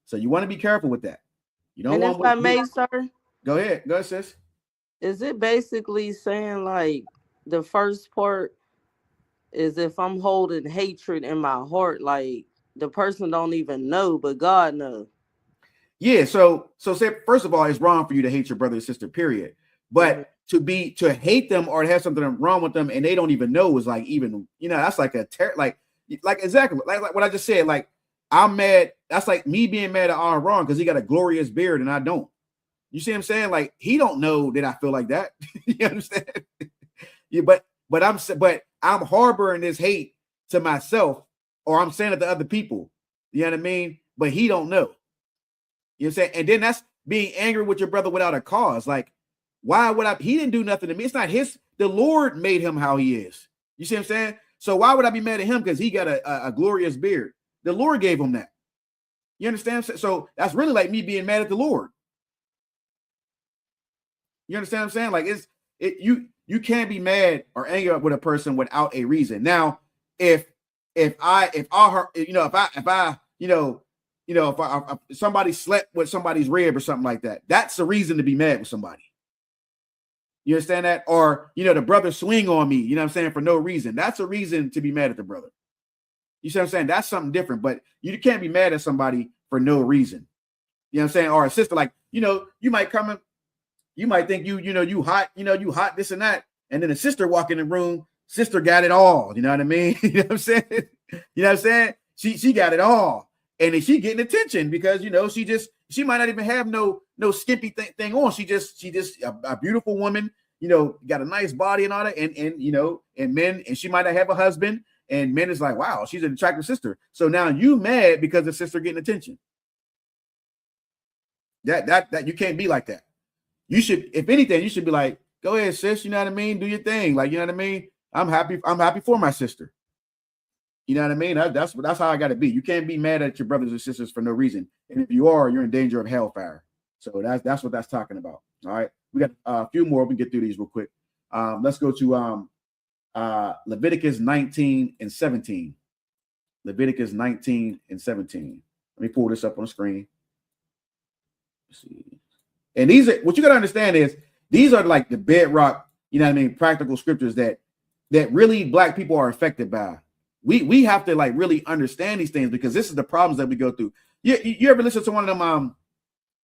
So you want to be careful with that. You don't want. If I may, sir. Go ahead, sis. Is it basically saying like the first part is if I'm holding hatred in my heart, like the person don't even know, but God knows? Yeah. So say first of all, it's wrong for you to hate your brother or sister, period. But to hate them or to have something wrong with them and they don't even know is like that's like like exactly like what I just said. Like I'm mad. That's like me being mad at Aaron because he got a glorious beard and I don't. You see what I'm saying? Like he don't know that I feel like that. You understand? Yeah, but I'm harboring this hate to myself, or I'm saying it to other people. You know what I mean? But he don't know. You know what I'm saying? And then that's being angry with your brother without a cause. Like, why would I? He didn't do nothing to me. It's not the Lord made him how he is. You see what I'm saying? So why would I be mad at him because he got a glorious beard? The Lord gave him that. You understand? So that's really like me being mad at the Lord. You understand what I'm saying? Like you can't be mad or angry with a person without a reason. Now, if somebody slept with somebody's rib or something like that, that's a reason to be mad with somebody. You understand that? Or the brother swing on me, you know what I'm saying, for no reason. That's a reason to be mad at the brother. You see what I'm saying? That's something different, but you can't be mad at somebody for no reason. You know what I'm saying? Or a sister, like, you might come in. You might think you hot, you hot, this and that. And then a sister walk in the room, sister got it all. You know what I mean? You know what I'm saying? You know what I'm saying? She got it all. And then she getting attention because, she might not even have no skimpy thing on. She just a beautiful woman, got a nice body and all that. And men, and she might not have a husband. And men is like, wow, she's an attractive sister. So now you mad because the sister getting attention. That you can't be like that. You should, if anything, you should be like, go ahead, sis. You know what I mean? Do your thing. Like, you know what I mean? I'm happy for my sister. You know what I mean? That's how I got to be. You can't be mad at your brothers and sisters for no reason. And if you are, you're in danger of hellfire. So that's what that's talking about. All right. We got a few more. We can get through these real quick. Let's go to Leviticus 19 and 17. Leviticus 19 and 17. Let me pull this up on the screen. Let's see. And these are what you got to understand is these are like the bedrock, you know what I mean, practical scriptures that really black people are affected by. We have to like really understand these things because this is the problems that we go through. You ever listen to one of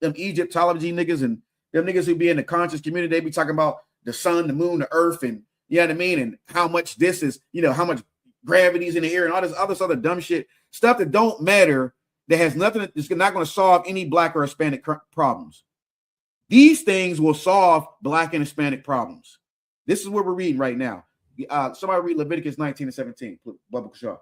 them Egyptology niggas and them niggas who be in the conscious community? They be talking about the sun, the moon, the earth, and you know what I mean, and how much this is, you know, how much gravity's in the air and all this other dumb shit, stuff that don't matter, that has nothing, it's not going to solve any black or Hispanic problems. These things will solve black and Hispanic problems. This is what we're reading right now. Somebody read Leviticus 19 and 17. Bubba Shaw.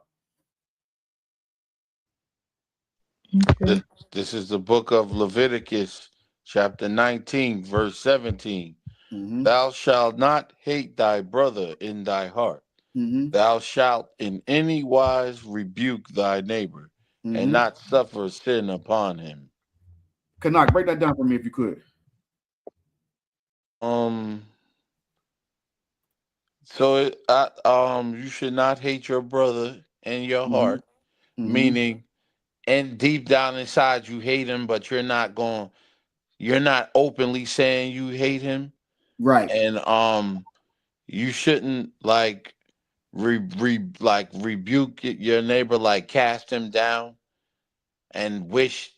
Okay. This is the book of Leviticus, chapter 19, verse 17. Mm-hmm. Thou shalt not hate thy brother in thy heart. Mm-hmm. Thou shalt in any wise rebuke thy neighbor, and not suffer sin upon him. Kanak, break that down for me if you could. So you should not hate your brother in your heart, meaning, and deep down inside you hate him, but you're not openly saying you hate him, right? And you shouldn't like rebuke your neighbor, like cast him down, and wish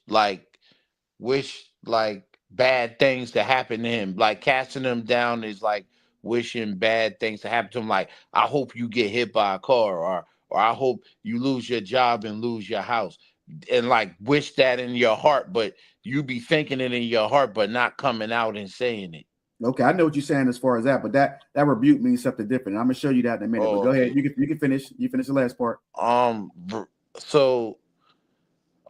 bad things to happen to him. Like casting him down is like wishing bad things to happen to him. Like, I hope you get hit by a car, or I hope you lose your job and lose your house, and like wish that in your heart, but you be thinking it in your heart, but not coming out and saying it. Okay, I know what you're saying as far as that, but that rebuke means something different. I'm gonna show you that in a minute. But go ahead, you can finish. You finish the last part. So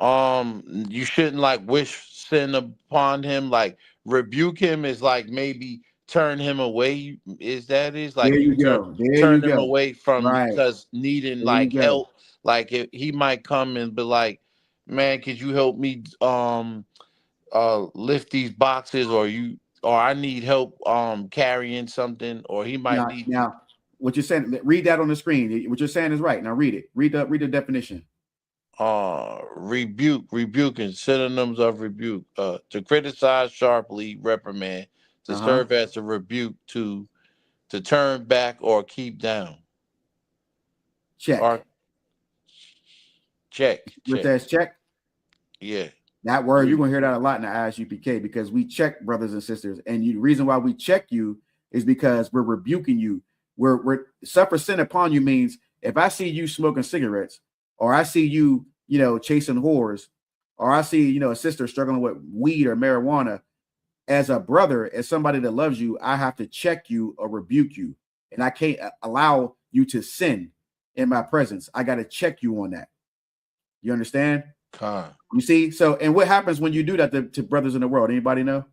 you shouldn't like wish sin upon him. Like rebuke him is like maybe turn him away. Is like there you go. Turn him away from right. because needing like help. Like if he might come and be like, man, could you help me lift these boxes, or I need help carrying something, or he might need now what you're saying, read that on the screen. What you're saying is right. Now read it. Read the definition. Rebuking, synonyms of rebuke, to criticize sharply, reprimand, to serve as a rebuke, to turn back or keep down. Check. With that check. Yeah. That word, you're gonna hear that a lot in the ISUPK because we check brothers and sisters, and the reason why we check you is because we're rebuking you. We're suffer sin upon you means if I see you smoking cigarettes, or I see you, chasing whores, or I see, a sister struggling with weed or marijuana, as a brother, as somebody that loves you, I have to check you or rebuke you, and I can't allow you to sin in my presence. I got to check you on that. You understand? You see? So, and what happens when you do that to brothers in the world? Anybody know?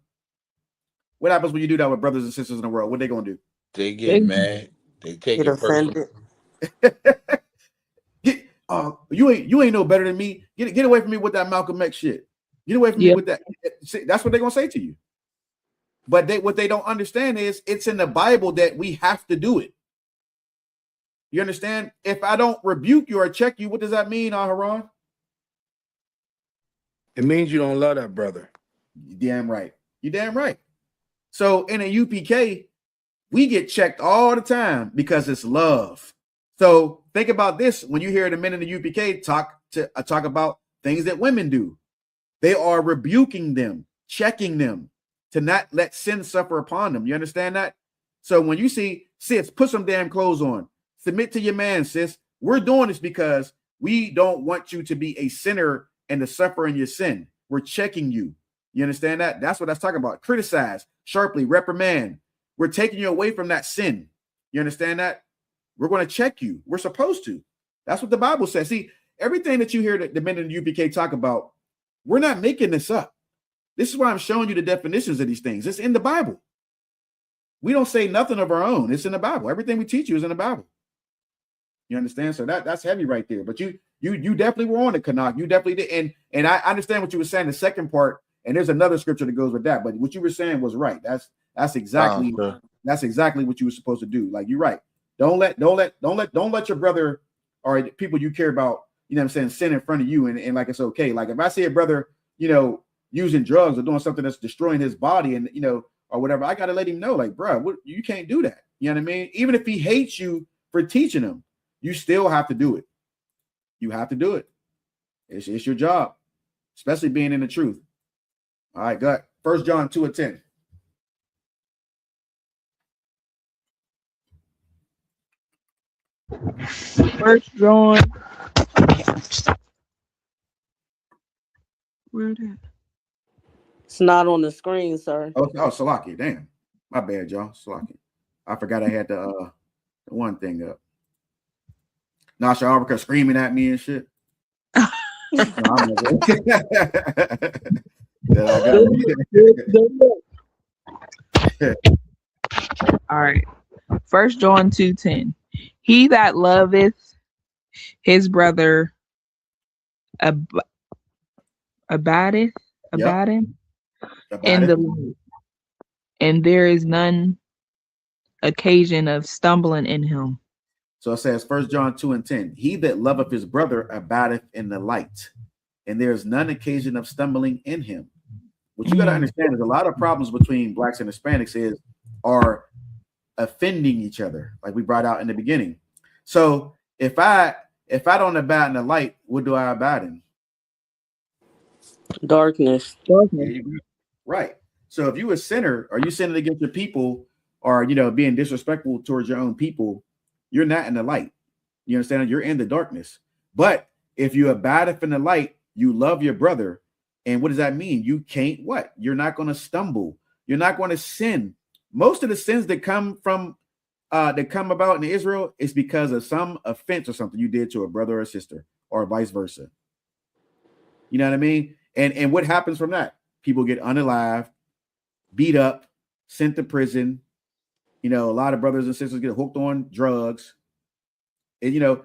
What happens when you do that with brothers and sisters in the world? What they gonna do? They get mad. They take it personal. You ain't no better than me. Get away from me with that Malcolm X shit. Get away from me with that. See, that's what they're gonna say to you. But what they don't understand is it's in the Bible that we have to do it. You understand? If I don't rebuke you or check you, what does that mean, Aharon? It means you don't love that brother. You damn right. You damn right. So in a UPK, we get checked all the time because it's love. So think about this. When you hear the men in the UPK talk about things that women do, they are rebuking them, checking them to not let sin suffer upon them. You understand that? So when you see, sis, put some damn clothes on, submit to your man, sis. We're doing this because we don't want you to be a sinner and to suffer in your sin. We're checking you. You understand that? That's what that's talking about. Criticize, sharply, reprimand. We're taking you away from that sin. You understand that? We're going to check you. We're supposed to. That's what the Bible says. See, everything that you hear the men in the UPK talk about, we're not making this up. This is why I'm showing you the definitions of these things. It's in the Bible. We don't say nothing of our own. It's in the Bible. Everything we teach you is in the Bible. You understand? So that's heavy right there. But you definitely were on it, Kanak. You definitely did. And I understand what you were saying, the second part, and there's another scripture that goes with that. But what you were saying was right. That's exactly what you were supposed to do. Like, you're right. Don't let your brother or people you care about, you know what I'm saying, sin in front of you and like it's okay. Like if I see a brother, you know, using drugs or doing something that's destroying his body and, you know, or whatever, I got to let him know, like, bro, you can't do that. You know what I mean? Even if he hates you for teaching him, you still have to do it. You have to do it. It's your job, especially being in the truth. All right, go ahead. 1 John 2:10. First John. Where that? It's not on the screen, sir. Oh, Salaki. Damn. My bad, y'all. Salaki. I forgot I had the one thing up. Nasha Arbaka screaming at me and shit. No, I'm All right. 1 John 2:10. He that loveth his brother abideth in the light, and there is none occasion of stumbling in him. So it says 1 John 2:10. He that loveth his brother abideth in the light, and there is none occasion of stumbling in him. What you got to understand is a lot of problems between blacks and Hispanics are offending each other, like we brought out in the beginning. So if I don't abide in the light, what do I abide in? Darkness. Right. So if you a sinner, or you sinning against your people, or being disrespectful towards your own people, you're not in the light. You understand? You're in the darkness. But if you abide in the light, you love your brother. And what does that mean? You can't what? You're not going to stumble. You're not going to sin. Most of the sins that come about in Israel is because of some offense or something you did to a brother or a sister, or vice versa. You know what I mean? And what happens from that? People get unalived, beat up, sent to prison. A lot of brothers and sisters get hooked on drugs. And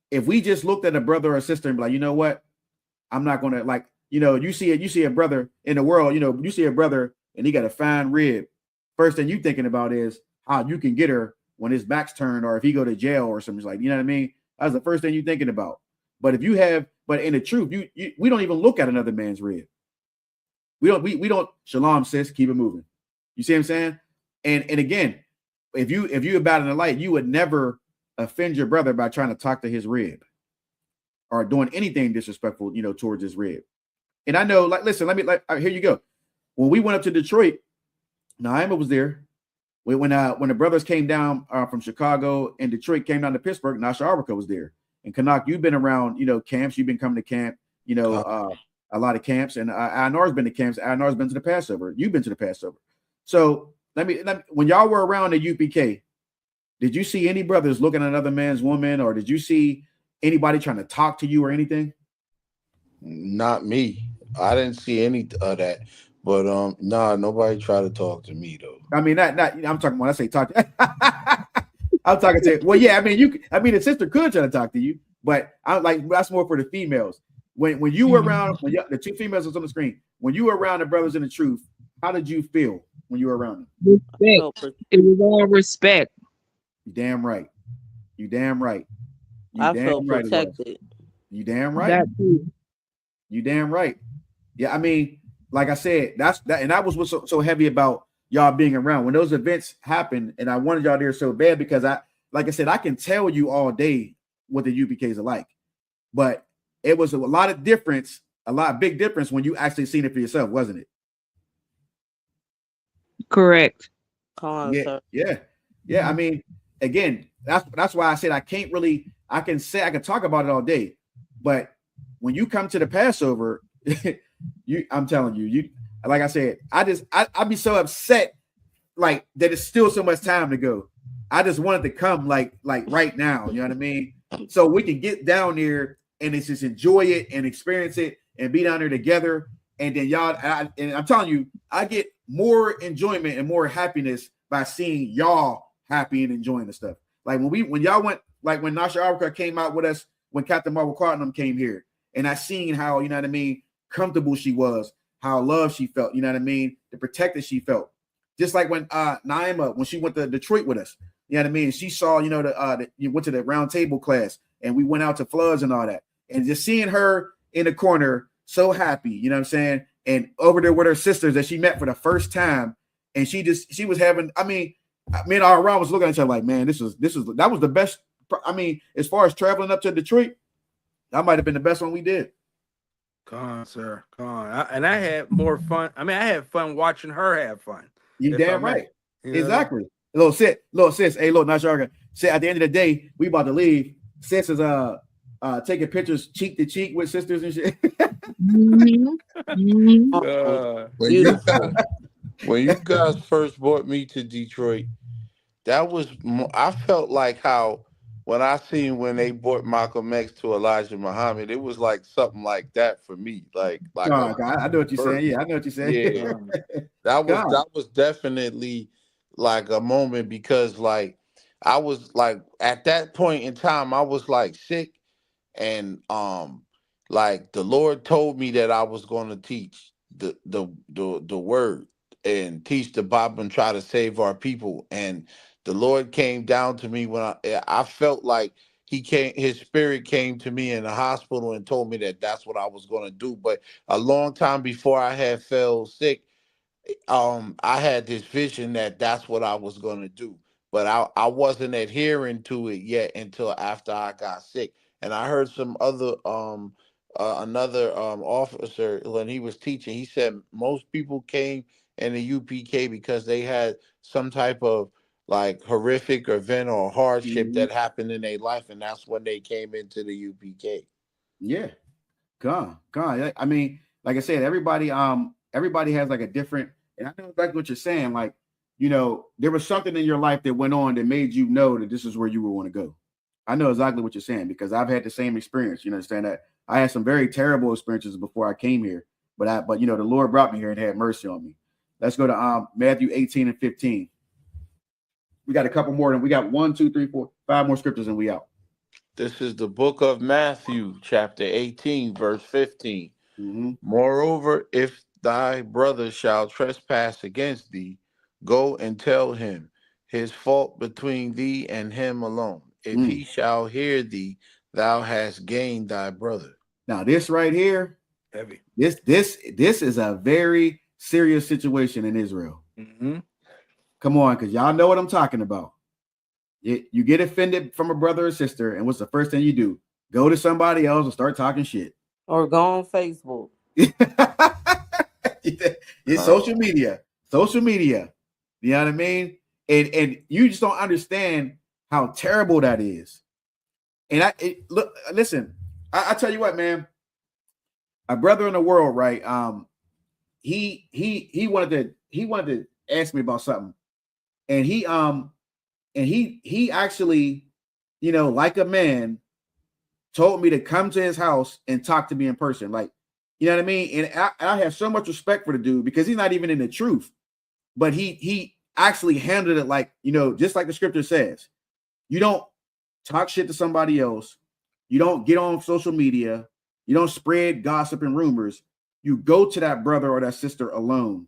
if we just looked at a brother or sister and be like, you know what? I'm not gonna you see a brother in the world, you see a brother and he got a fine rib. First thing you thinking about is how you can get her when his back's turned, or if he go to jail or something, like, you know what I mean? That's the first thing you're thinking about. But in the truth, we don't even look at another man's rib. We don't shalom, sis, keep it moving. You see what I'm saying? And again, if you abide in the light, you would never offend your brother by trying to talk to his rib or doing anything disrespectful, towards his rib. And I know, listen, here you go. When we went up to Detroit, Naima was there. When the brothers came down from Chicago and Detroit came down to Pittsburgh, Nasha Arbaka was there. And Kanak, you've been around, camps. You've been coming to camp, a lot of camps. And Anar's been to camps. Anar's been to the Passover. You've been to the Passover. So let me when y'all were around the UPK, did you see any brothers looking at another man's woman, or did you see anybody trying to talk to you or anything? Not me. I didn't see any of that. But nobody tried to talk to me though. I mean, I'm talking when I say talk. I'm talking to. Well, yeah. I mean, the sister could try to talk to you, but I'm like, that's more for the females. When you were around, the two females was on the screen. When you were around the brothers in the truth, how did you feel when you were around them? Respect. It was all respect. You damn right. You damn right. I felt protected. You damn right. That too. You damn right. Yeah, I mean, like I said, and that was what's so heavy about y'all being around when those events happened, and I wanted y'all there so bad because like I said, I can tell you all day what the UPKs are like, but it was a lot of difference, big difference when you actually seen it for yourself, wasn't it? Correct. Yeah. I mean, again, that's why I said I can talk about it all day, but when you come to the Passover, I'm telling you, like I said, I'd be so upset, like that it's still so much time to go. I just wanted to come like right now, you know what I mean? So we can get down there and it's just enjoy it and experience it and be down there together. And then y'all, and I'm telling you, I get more enjoyment and more happiness by seeing y'all happy and enjoying the stuff. Like when y'all went, like when Nasha Arbaka came out with us, when Captain Marvel Cartnum came here, and I seen how, you know what I mean, comfortable she was, how loved she felt, you know what I mean, the protected she felt. Just like when Naima, when she went to Detroit with us, You know what I mean? She saw, you know, you went to the round table class and we went out to floods and all that. And just seeing her in the corner, so happy, you know what I'm saying? And over there with her sisters that she met for the first time. And she was having, I mean, me and Aaron was looking at each other like, man, that was the best. I mean, as far as traveling up to Detroit, that might have been the best one we did. Come on, sir. Come on. And I had more fun. I mean, I had fun watching her have fun. You damn right. You know? Exactly. Little sis. Hey, look, Nasharka. Say at the end of the day, we about to leave. Sis is taking pictures cheek to cheek with sisters and shit. When you guys first brought me to Detroit, that was I felt like how when I seen when they brought Malcolm X to Elijah Muhammad, it was like something like that for me. Like I know what you're saying. Yeah, I know what you're saying. Yeah, that was definitely like a moment because like I was like at that point in time I was like sick and like the Lord told me that I was going to teach the word and teach the Bible and try to save our people. And the Lord came down to me when I felt like his spirit came to me in the hospital and told me that that's what I was going to do. But a long time before I had fell sick, I had this vision that that's what I was going to do, but I wasn't adhering to it yet until after I got sick. And I heard some other another officer when he was teaching, he said most people came in the UPK because they had some type of like horrific event or hardship that happened in their life, and that's when they came into the UPK. Yeah, God. I mean, like I said, everybody has like a different, and I know exactly what you're saying. Like, you know, there was something in your life that went on that made you know that this is where you would want to go. I know exactly what you're saying because I've had the same experience. You understand that I had some very terrible experiences before I came here, but you know, the Lord brought me here and had mercy on me. Let's go to Matthew 18 and 15. We got a couple more, and we got 1, 2, 3, 4, 5 more scriptures, and we out. This is the book of Matthew, chapter 18, verse 15. Moreover, if thy brother shall trespass against thee, go and tell him his fault between thee and him alone. If he shall hear thee, thou hast gained thy brother. Now, this right here, heavy. This is a very serious situation in Israel. Come on, because y'all know what I'm talking about. You get offended from a brother or sister, and what's the first thing you do? Go to somebody else and start talking shit. Or go on Facebook. It's social media. You know what I mean? And you just don't understand how terrible that is. And listen, I tell you what, man. A brother in the world, right? He wanted to ask me about something, and he actually, you know, like a man, told me to come to his house and talk to me in person. Like, you know what I mean? And I have so much respect for the dude because he's not even in the truth, but he actually handled it like, you know, just like the scripture says. You don't talk shit to somebody else. You don't get on social media. You don't spread gossip and rumors. You go to that brother or that sister alone.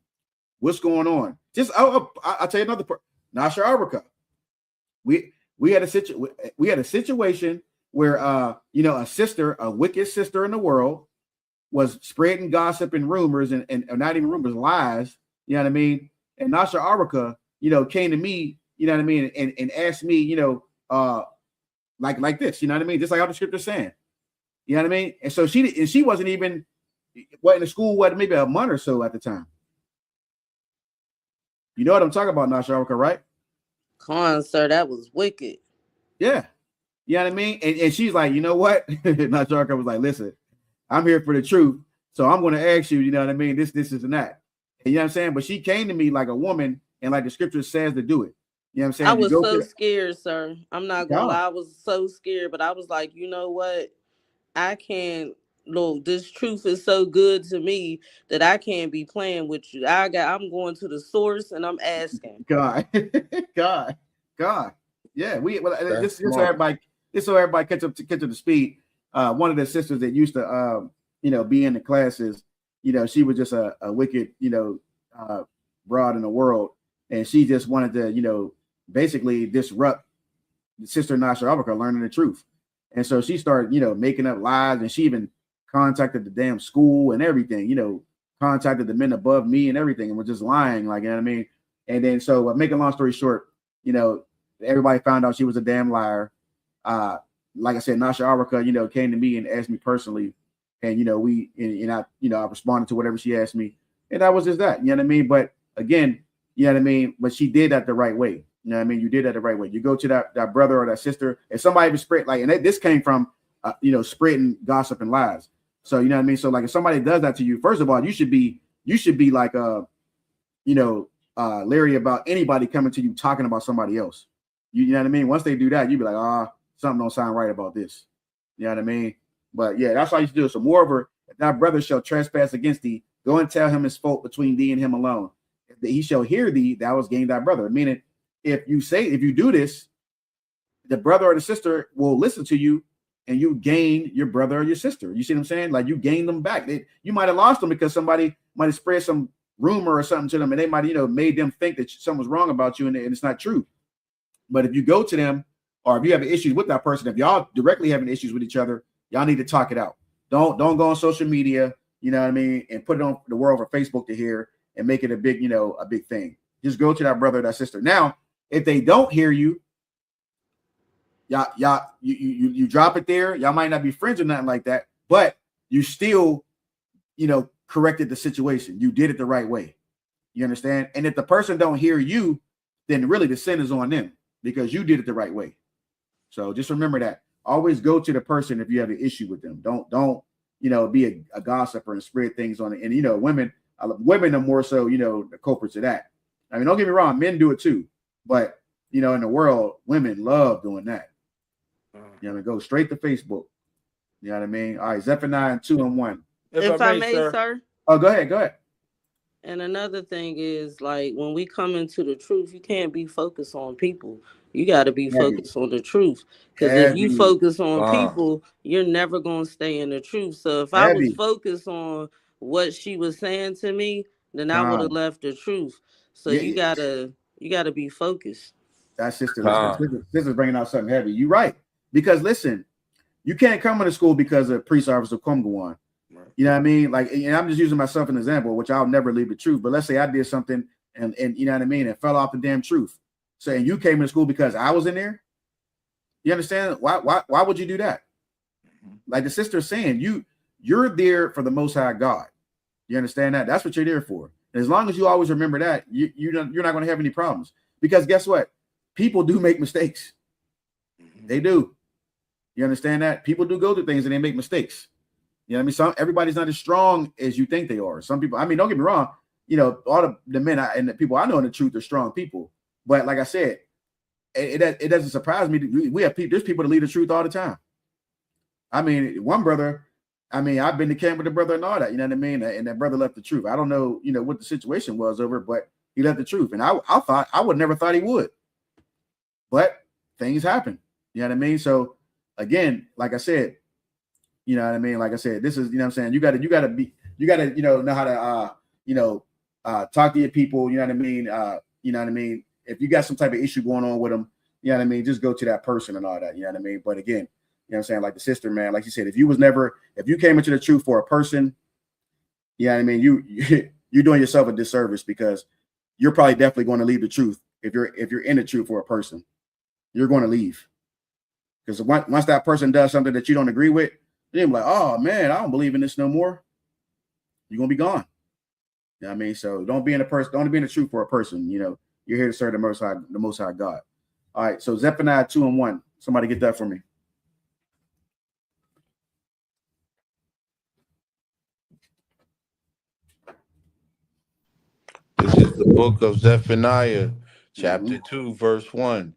What's going on? Just I'll tell you another part. Nasha Arbaka. We had a situation where you know, a wicked sister in the world was spreading gossip and rumors and not even rumors, lies, you know what I mean? And Nasha Arbaka, you know, came to me, you know what I mean, and asked me, you know, like this, you know what I mean? Just like how the scripture's saying. You know what I mean? And so she wasn't even in the school, maybe a month or so at the time. You know what I'm talking about, Nasha Arbaka, right? Come on, sir, that was wicked. Yeah. You know what I mean? And she's like, you know what? Nasha Arbaka was like, listen, I'm here for the truth. So I'm going to ask you, you know what I mean? This and that. And you know what I'm saying? But she came to me like a woman and like the scripture says to do it. You know what I'm saying? I was so scared, sir. I'm not going to lie. I was so scared, but I was like, you know what? I can't. Look, this truth is so good to me that I can't be playing with you. I'm going to the source and I'm asking. God. Yeah, this so everybody catch up to the speed. One of the sisters that used to you know, be in the classes, you know, she was just a wicked, you know, broad in the world, and she just wanted to, you know, basically disrupt Sister Nasha Abaka learning the truth. And so she started, making up lies, and she even contacted the damn school and everything, contacted the men above me and everything, and was just lying, like, you know what I mean? And then, so make a long story short, everybody found out she was a damn liar. Like I said, Nasha Araka, came to me and asked me personally, and I responded to whatever she asked me, and that was just that, you know what I mean? But again, you know what I mean? But she did that the right way. You know what I mean? You did that the right way. You go to that brother or that sister, if somebody was spread, like, and this came from, spreading gossip and lies. So, you know what I mean? So, like, if somebody does that to you, first of all, you should be like, leery about anybody coming to you talking about somebody else. You know what I mean? Once they do that, you be like, something don't sound right about this. You know what I mean? But yeah, that's how you should do it. So, moreover, if thy brother shall trespass against thee, go and tell him his fault between thee and him alone. If he shall hear thee, thou hast gained thy brother. Meaning, if you do this, the brother or the sister will listen to you, and you gain your brother or your sister. You see what I'm saying? Like, you gain them back. You might have lost them because somebody might have spread some rumor or something to them, and they might, made them think that something was wrong about you, and it's not true. But if you go to them, or if you have issues with that person, if y'all directly having issues with each other, y'all need to talk it out. Don't go on social media, you know what I mean, and put it on the world for Facebook to hear and make it a big, a big thing. Just go to that brother or that sister. Now, if they don't hear you, you drop it there. Y'all might not be friends or nothing like that, but you still, corrected the situation. You did it the right way. You understand? And if the person don't hear you, then really the sin is on them because you did it the right way. So just remember that. Always go to the person if you have an issue with them. Don't be a gossiper and spread things on it. And women are more so, the culprits of that. I mean, don't get me wrong, men do it too, but in the world, women love doing that. Go straight to Facebook. You know what I mean? All right, Zephaniah 2:1. If I may, sir. Oh, go ahead. And another thing is, like, when we come into the truth, you can't be focused on people. You got to be focused on the truth. Because if you focus on people, you're never going to stay in the truth. So if I was focused on what she was saying to me, then I would have left the truth. So you gotta be focused. That sister's bringing out something heavy. You're right. Because listen, you can't come into school because a police officer come go on. Right. You know what I mean? Like, and I'm just using myself as an example, which I'll never leave the truth. But let's say I did something and you know what I mean, and fell off the damn truth. So, and you came into school because I was in there. You understand? Why would you do that? Like the sister's saying, you're there for the Most High God. You understand that? That's what you're there for. And as long as you always remember that, you're not going to have any problems. Because guess what? People do make mistakes. They do. You understand that? People do go through things and they make mistakes. You know what I mean? Everybody's not as strong as you think they are. Some people, I mean, don't get me wrong, all the men and the people I know in the truth are strong people. But like I said, it doesn't surprise me. There's people that lead the truth all the time. I mean, one brother, I've been to camp with the brother and all that, you know what I mean? And that brother left the truth. I don't know, what the situation was over, but he left the truth. And I would never thought he would. But things happen. You know what I mean? So again, like I said, you know what I mean? Like I said, this is, you know what I'm saying? You gotta know how to talk to your people, you know what I mean? You know what I mean? If you got some type of issue going on with them, you know what I mean? Just go to that person and all that, you know what I mean? But again, you know what I'm saying? Like the sister, man, like you said, if you came into the truth for a person, you know what I mean? You're doing yourself a disservice because you're probably definitely going to leave the truth. If you're in the truth for a person, you're going to leave. Because once that person does something that you don't agree with, they're like, oh man, I don't believe in this no more. You're gonna be gone. You know what I mean? So don't be in the truth for a person. You're here to serve the Most High God. All right. So Zephaniah 2:1. Somebody get that for me. This is the book of Zephaniah, chapter 2, verse 1.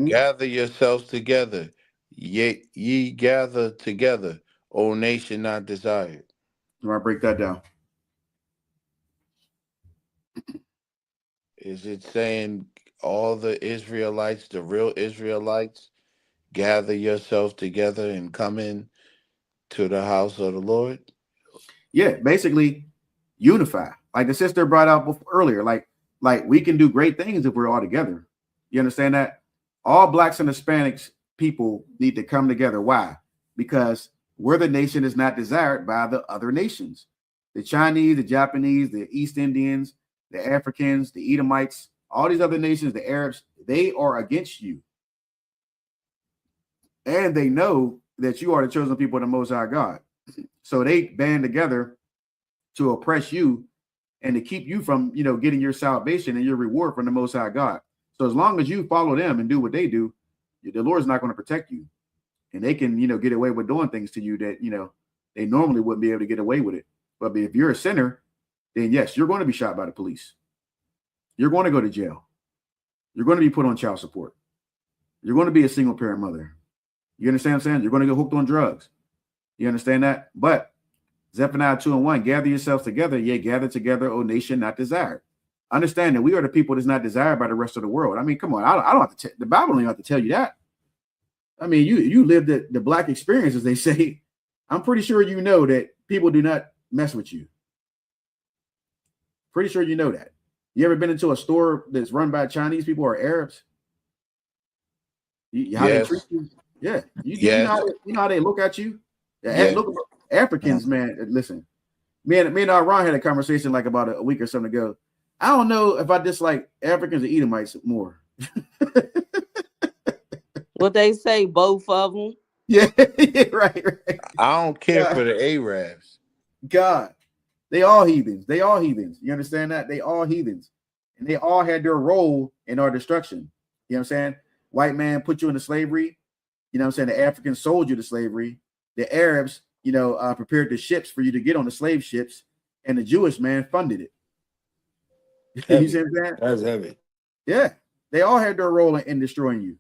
Gather yourselves together, ye gather together, O nation not desired. You want to break that down? Is it saying all the Israelites, the real Israelites, gather yourselves together and come in to the house of the Lord? Yeah, basically unify. Like the sister brought out earlier, like we can do great things if we're all together. You understand that? All blacks and Hispanics people need to come together. Why? Because we're the nation is not desired by the other nations. The Chinese, the Japanese, the East Indians, the Africans, the Edomites, all these other nations, the Arabs, they are against you. And they know that you are the chosen people of the Most High God. So they band together to oppress you and to keep you from, getting your salvation and your reward from the Most High God. So as long as you follow them and do what they do, the Lord's not going to protect you. And they can, get away with doing things to you that, they normally wouldn't be able to get away with it. But if you're a sinner, then yes, you're going to be shot by the police. You're going to go to jail. You're going to be put on child support. You're going to be a single parent mother. You understand what I'm saying? You're going to get hooked on drugs. You understand that? But Zephaniah 2:1, gather yourselves together, yea, gather together, O nation not desired. Understand that we are the people that's not desired by the rest of the world. I mean, come on, I don't have to the Bible don't have to tell you that. I mean, you live the black experience, as they say. I'm pretty sure you know that people do not mess with you. Pretty sure you know that. You ever been into a store that's run by Chinese people or Arabs? How they treat you? Yeah. You know how they look at you? Look, Africans, man, listen. Me and Ron had a conversation like about a week or something ago. I don't know if I dislike Africans or Edomites more. What they say, both of them. Yeah, right. I don't care for the Arabs. God, they all heathens. They all heathens. You understand that? They all heathens. And they all had their role in our destruction. You know what I'm saying? White man put you into slavery. You know what I'm saying? The Africans sold you to slavery. The Arabs, prepared the ships for you to get on the slave ships. And the Jewish man funded it. You see what I'm saying? That's heavy. Yeah. They all had their role in destroying you.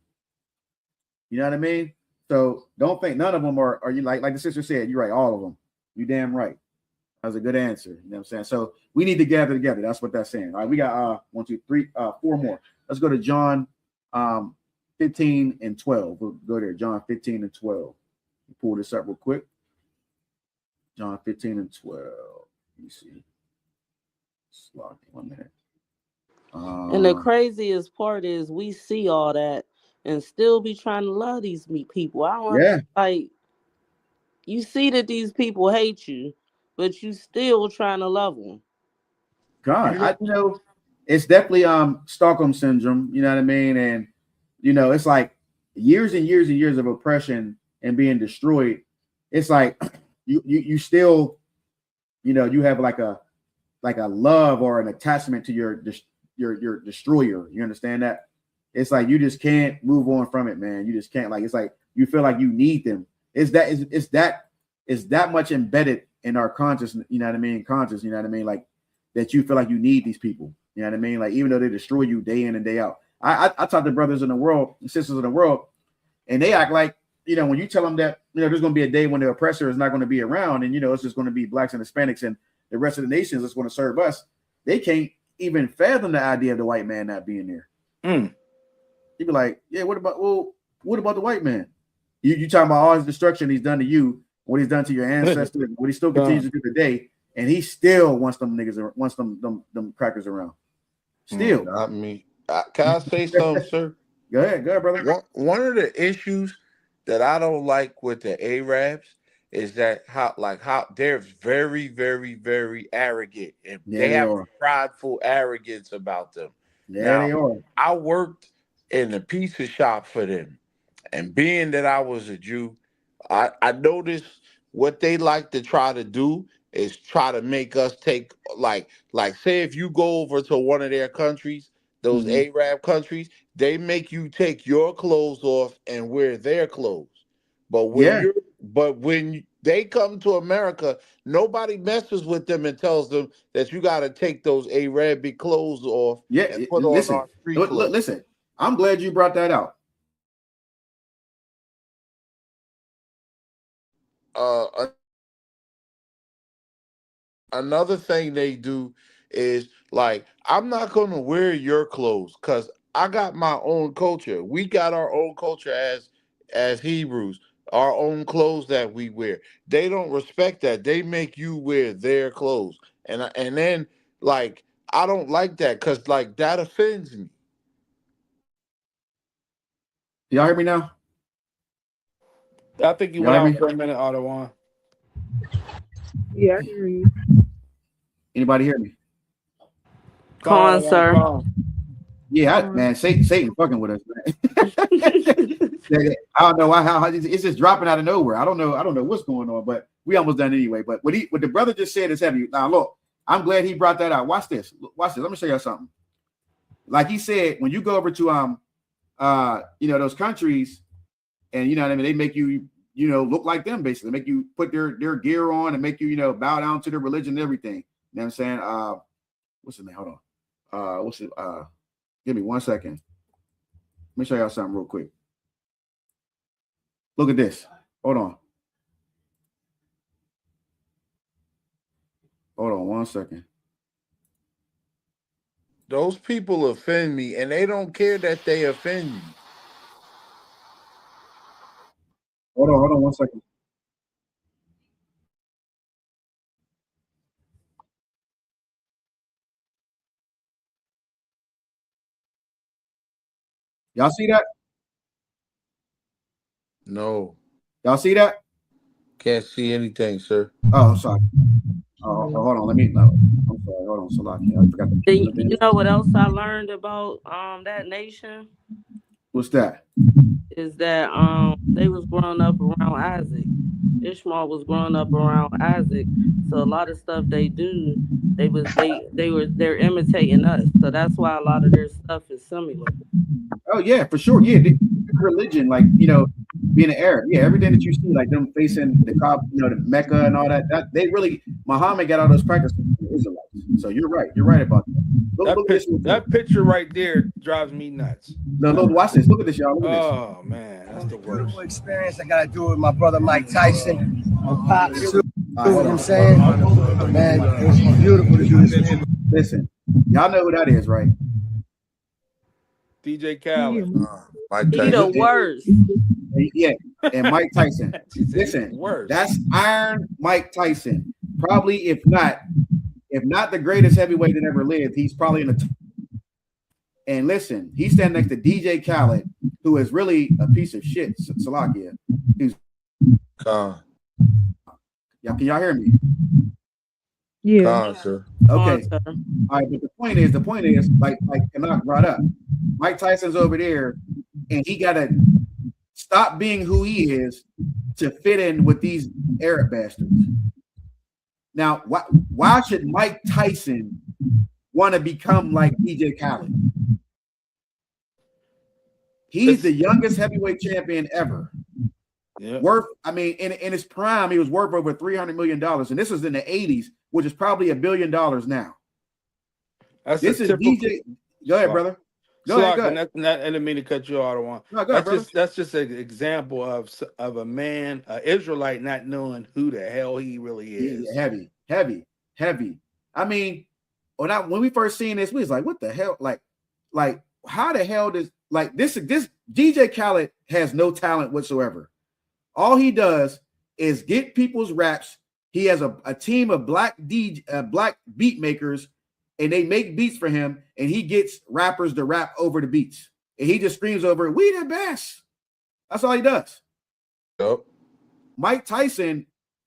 You know what I mean? So don't think none of them are you like the sister said, you're right, all of them. You damn right. That was a good answer. You know what I'm saying? So we need to gather together. That's what that's saying. All right, we got 1, 2, 3, 4 more. Let's go to John 15 and 12. We'll go there. John 15 and 12. Pull this up real quick. John 15 and 12. Let me see. Slot 1 minute. And the craziest part is we see all that and still be trying to love these people. I don't like. You see that these people hate you, but you still trying to love them. God, it's definitely Stockholm syndrome. You know what I mean? And it's like years and years and years of oppression and being destroyed. It's like you still, you have like a love or an attachment to your destroyer. You understand that? It's like you just can't move on from it, man. You just can't. Like it's like you feel like you need them. It's that much embedded in our consciousness. You know what I mean? Conscious. You know what I mean? Like that you feel like you need these people. You know what I mean? Like even though they destroy you day in and day out. I talk to brothers in the world, sisters in the world, and they act like when you tell them that there's going to be a day when the oppressor is not going to be around, and it's just going to be blacks and Hispanics and the rest of the nations that's going to serve us. They can't even fathom the idea of the white man not being there. You'd be like, yeah, what about the white man? You talking about all his destruction he's done to you, what he's done to your ancestors, what he still continues to do today, and he still wants them niggas, wants them crackers around. Still, not me. Can I say something, sir? Go ahead, brother. One of the issues that I don't like with the Arabs is that how they're very, very, very arrogant, and they have a prideful arrogance about them. Yeah, they are. I worked in a pizza shop for them, and being that I was a Jew, I noticed what they like to try to do is try to make us take like say if you go over to one of their countries, those Arab countries, they make you take your clothes off and wear their clothes. But when they come to America, nobody messes with them and tells them that you got to take those Arabic clothes off and put on our street clothes. Listen, I'm glad you brought that out. Another thing they do is like, I'm not going to wear your clothes because I got my own culture. We got our own culture as Hebrews, our own clothes that we wear. They don't respect that. They make you wear their clothes. And then like, I don't like that because like that offends me. Y'all hear me now? I think you Y'all went hear out me? for a minute, Ottawa. Yeah, I can hear you. Anybody hear me? Con, sir. Yeah, man, Satan fucking with us, man. I don't know how it's just dropping out of nowhere. I don't know what's going on, but we almost done anyway. But what the brother just said is heavy. Now look, I'm glad he brought that out. Watch this. Watch this. Let me show you something. Like he said, when you go over to those countries, and you know what I mean, they make you look like them, basically make you put their gear on and make you bow down to their religion and everything. You know what I'm saying? What's his name? Hold on. What's it? Give me 1 second. Let me show y'all something real quick. Look at this. Hold on 1 second. Those people offend me, and they don't care that they offend me. Hold on 1 second. Y'all see that? No. Y'all see that? Can't see anything, sir. Oh, sorry. Oh, hold on. Let me know. I'm sorry. Hold on, Salaki. I forgot to You know what else I learned about that nation What's that? is that they was growing up around Isaac. Ishmael was growing up around Isaac, so a lot of stuff they do, they're imitating us. So that's why a lot of their stuff is similar. Oh yeah, for sure. Yeah, religion, like being an Arab. Yeah, everything that you see, like them facing the the Mecca and all that. That they really Muhammad got all those practices from the Israelites. So you're right. You're right about that. Look at this. That picture right there drives me nuts. No, watch this. Look at this, y'all. Look at this. Oh man, that's the worst. Beautiful experience. I got to do it with my brother Mike Tyson and Pops too. You know what I'm saying? Man, it was beautiful to do this. Listen, y'all know who that is, right? DJ Khaled. Mike He the worst. Yeah, and Mike Tyson. Listen, that's Iron Mike Tyson. Probably, if not the greatest heavyweight that ever lived, he's probably in the. And listen, he's standing next to DJ Khaled, who is really a piece of shit. Salakia. He's. Yeah, can y'all hear me? Yeah. Sir. Okay. All right, but the point is, like Kanak brought up, Mike Tyson's over there, and he gotta stop being who he is to fit in with these Arab bastards. Now, why should Mike Tyson want to become like DJ Khaled? He's the youngest heavyweight champion ever. Yeah. Worth, I mean, in his prime, he was worth over $300 million, and this was in the 80s, which is probably $1 billion now. This is DJ. Go ahead, brother. Go ahead. I didn't mean to cut you out. No, go ahead, That's just an example of a man, an Israelite, not knowing who the hell he really is. Yeah, heavy. I mean, when we first seen this, we was like, what the hell? Like how the hell does this DJ Khaled has no talent whatsoever. All he does is get people's raps. He has a team of black beat makers, and they make beats for him, and he gets rappers to rap over the beats. And he just screams over, "We the best." That's all he does. Yep. Mike Tyson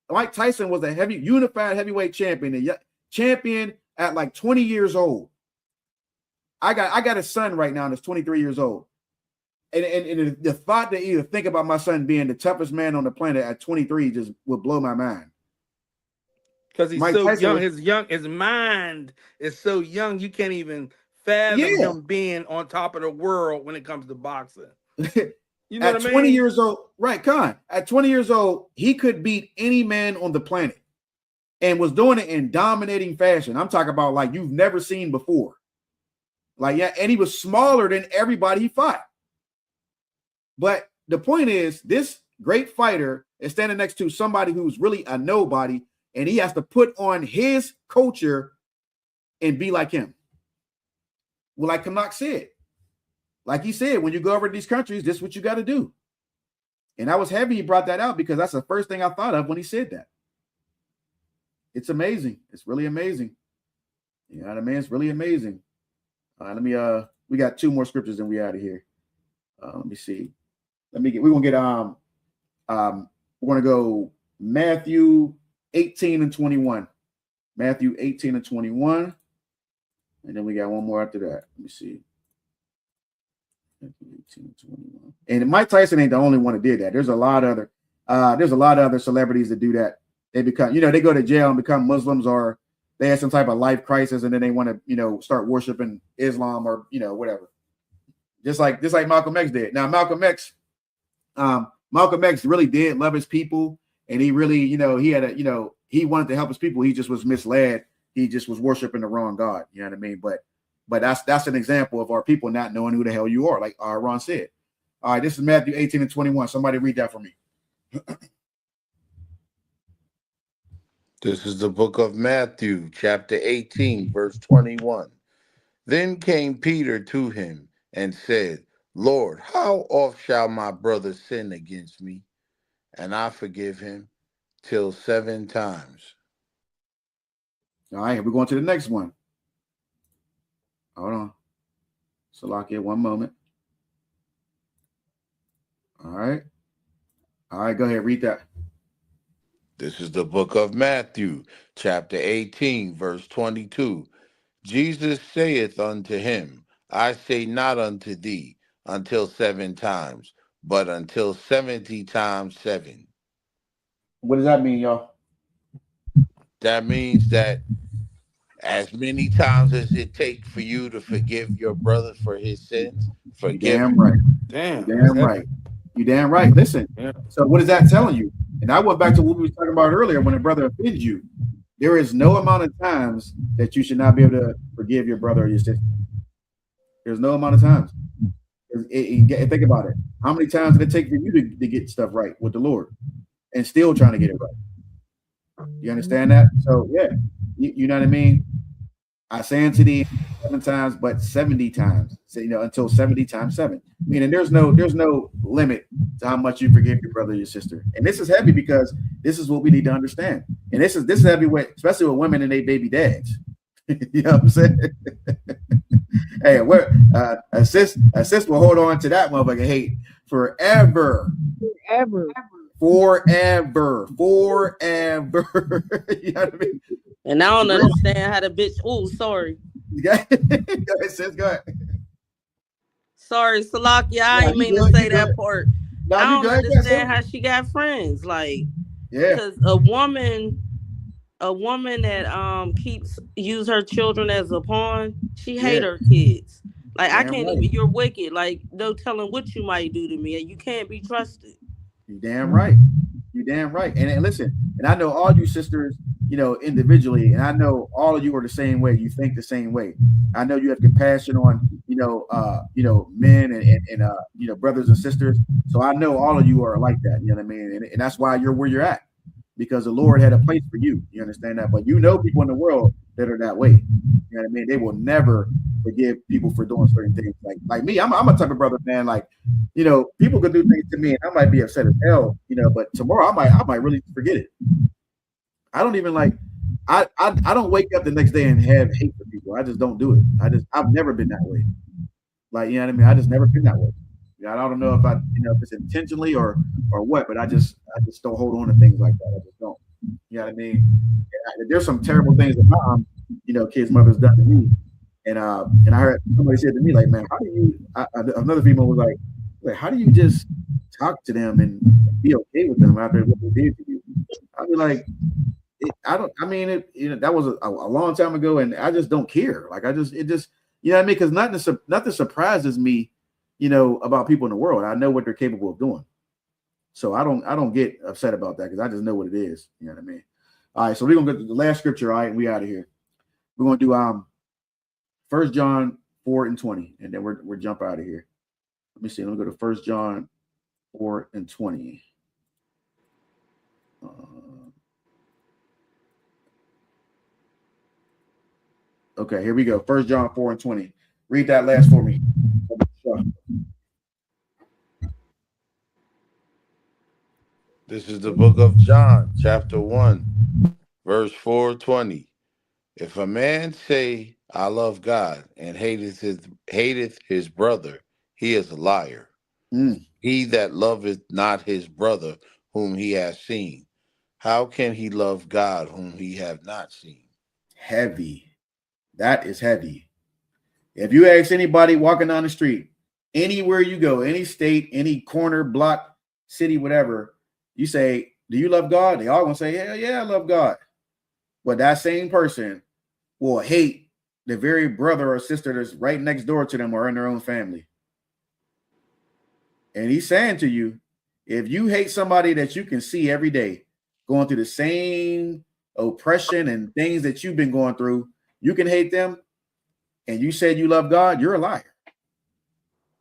was a unified heavyweight champion at like 20 years old. I got a son right now that's 23 years old. And the thought to either think about my son being the toughest man on the planet at 23 just would blow my mind. Because he's so young. His mind is so young, you can't even fathom him being on top of the world when it comes to boxing. You know at what I mean? 20 years old, right, Con. At 20 years old, he could beat any man on the planet and was doing it in dominating fashion. I'm talking about like you've never seen before. Like, yeah, and he was smaller than everybody he fought. But the point is, this great fighter is standing next to somebody who's really a nobody, and he has to put on his culture and be like him. Well, like Kanak said, like he said, when you go over to these countries, this is what you got to do. And I was happy he brought that out because that's the first thing I thought of when he said that. It's amazing. It's really amazing. You know what I mean? It's really amazing. We got two more scriptures and we out of here. Let me see. we're gonna get we're gonna go Matthew 18 and 21. Matthew 18 and 21. And then we got one more after that. Let me see. 18 and 21. And Mike Tyson ain't the only one that did that. There's a lot of other celebrities that do that. They become, they go to jail and become Muslims, or they have some type of life crisis and then they want to, start worshiping Islam or whatever. Just like Malcolm X did. Now Malcolm X really did love his people, and he really, he had he wanted to help his people. He just was misled. He just was worshiping the wrong God. You know what I mean? But that's an example of our people not knowing who the hell you are, like Ron said. All right, this is Matthew 18 and 21. Somebody read that for me. This is the book of Matthew, chapter 18, verse 21. Then came Peter to him and said, Lord, how oft shall my brother sin against me, and I forgive him? Till 7 times. All right, we're going to the next one. Hold on. Salakia, one moment. All right, go ahead, read that. This is the book of Matthew, chapter 18, verse 22. Jesus saith unto him, I say not unto thee until 7 times, but until 70 times 7. What does that mean, y'all? That means that as many times as it takes for you to forgive your brother for his sins, forgive him. Right. Damn. You damn right. You damn right. Listen. Yeah. So what is that telling you? And I went back to what we were talking about earlier when a brother offends you. There is no amount of times that you should not be able to forgive your brother or your sister. There's no amount of times. Think about it. How many times did it take for you to get stuff right with the Lord and still trying to get it right? You understand that? So yeah, you know what I mean? I say unto thee 7 times, but 70 times. So, until 70 times 7. Meaning there's no limit to how much you forgive your brother or your sister. And this is heavy because this is what we need to understand. And this is heavy especially with women and their baby dads. You know what I'm saying? Hey, a sis will hold on to that motherfucking hate forever. Forever. You know what I mean? And I don't understand how the bitch. Oh, sorry. Go ahead, sis. Go ahead. Sorry, Salakia. I ain't mean to say that part. I don't understand how she got friends. Like, because a woman that use her children as a pawn, she hate her kids. Like, I can't even. You're wicked. Like, no telling what you might do to me, and you can't be trusted. You damn right. You damn right. And listen, and I know all you sisters, individually, and I know all of you are the same way. You think the same way. I know you have compassion on, men and brothers and sisters. So I know all of you are like that. You know what I mean? And that's why you're where you're at, because the Lord had a place for you. You understand that? But people in the world that are that way. You know what I mean? They will never forgive people for doing certain things. Like me, I'm a type of brother, man. Like, people could do things to me and I might be upset as hell, but tomorrow I might really forget it. I don't even I don't wake up the next day and have hate for people. I just don't do it. I've never been that way. Like, you know what I mean? I just never been that way. I don't know if if it's intentionally or what, but I just don't hold on to things like that. I just don't. You know what I mean? There's some terrible things that mom, kids' mother's done to me. And I heard somebody said to me, like, man, how do you another female was like, how do you just talk to them and be okay with them after what they did to you? I'd be like, that was a long time ago, and I just don't care. Like, you know what I mean? Because nothing surprises me, about people in the world. I know what they're capable of doing. So I don't get upset about that because I just know what it is. You know what I mean? All right, so we're gonna go to the last scripture, all right, and we out of here. We're gonna do 1 John 4 and 20, and then we're jump out of here. Let me see. Let me go to 1 John 4 and 20. Okay, here we go. 1 John 4 and 20. Read that last for me. This is the book of John, chapter 1, verse 4:20. If a man say, I love God, and hateth his brother, he is a liar. He that loveth not his brother whom he has seen, how can he love God whom he have not seen? Heavy. That is heavy. If you ask anybody walking down the street, anywhere you go, any state, any corner, block, city, whatever, you say, do you love God? They all gonna say, hell yeah, I love God. But that same person will hate the very brother or sister that's right next door to them or in their own family. And he's saying to you, if you hate somebody that you can see every day going through the same oppression and things that you've been going through, you can hate them, and you said you love God, you're a liar.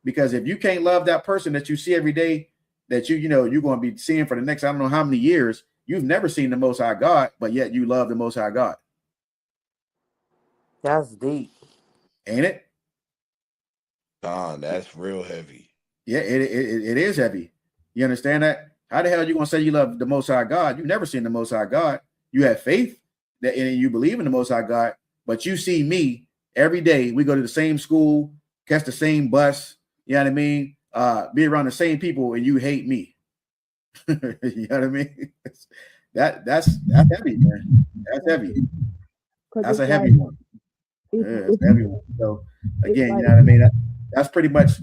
Because if you can't love that person that you see every day, that you're going to be seeing for the next, I don't know how many years, you've never seen the Most High God, but yet you love the Most High God. That's deep. Ain't it? That's real heavy. Yeah, it is heavy. You understand that? How the hell are you going to say you love the Most High God? You've never seen the Most High God. You have faith that and you believe in the Most High God, but you see me every day. We go to the same school, catch the same bus, you know what I mean? Be around the same people, and you hate me. You know what I mean? That's heavy, man. That's heavy. That's a heavy one. Yeah, it's a heavy one. So again, you know what I mean? That's pretty much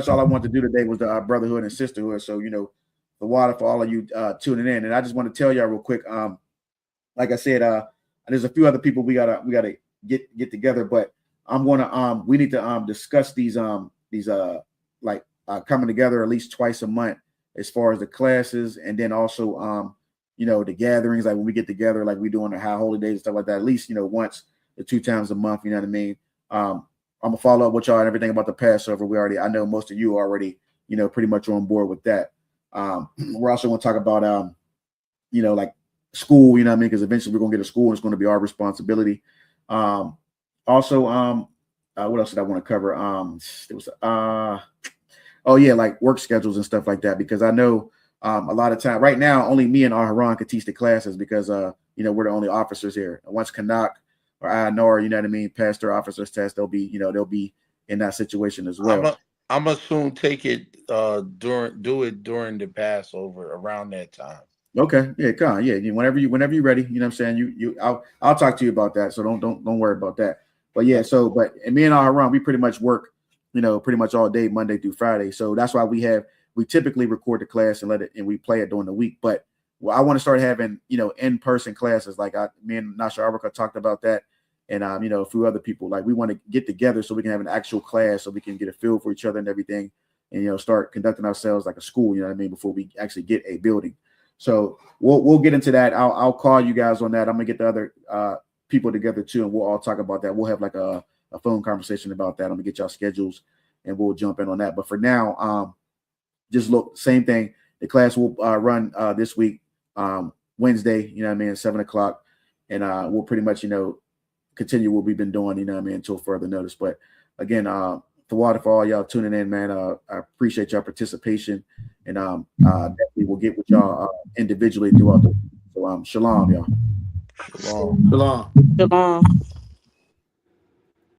all I wanted to do today was the brotherhood and sisterhood. So the water for all of you tuning in. And I just want to tell y'all real quick. Like I said, there's a few other people we gotta get together, but I'm gonna we need to discuss these coming together at least twice a month as far as the classes, and then also the gatherings, like when we get together, like we do on the high holy days and stuff like that, at least once or 2 times a month, you know what I mean? I'm gonna follow up with y'all and everything about the Passover. I know most of you already pretty much on board with that. We're also going to talk about like school, you know what I mean? Because eventually we're going to get a school and it's going to be our responsibility. Also, what else did I want to cover? It was like work schedules and stuff like that, because I know a lot of time right now only me and Aharon could teach the classes because we're the only officers here. Once Kanak or Nor, you know what I mean, pass their officers test, they'll be in that situation as well. I'm gonna soon take it during the Passover around that time. Okay, yeah, come on, yeah. Whenever you're ready, you know what I'm saying. I'll talk to you about that. So don't worry about that. But yeah, and me and Aharon, we pretty much work, pretty much all day, Monday through Friday. So that's why we typically record the class and we play it during the week. But I want to start having in-person classes. Like me and Nasha Arbuka talked about that, and a few other people. Like we want to get together so we can have an actual class, so we can get a feel for each other and everything, and start conducting ourselves like a school. You know what I mean? Before we actually get a building. So we'll get into that. I'll call you guys on that. I'm gonna get the other people together too, and we'll all talk about that. We'll have like a phone conversation about that. I'm gonna get y'all schedules and we'll jump in on that. But for now, just look, same thing. The class will run this week, Wednesday, you know what I mean, at 7:00, and we'll pretty much continue what we've been doing, you know what I mean, until further notice. But again, the water for all y'all tuning in, man. I appreciate y'all participation, and definitely we'll get with y'all individually throughout the week. So shalom, y'all. Shalom. Shalom. Shalom.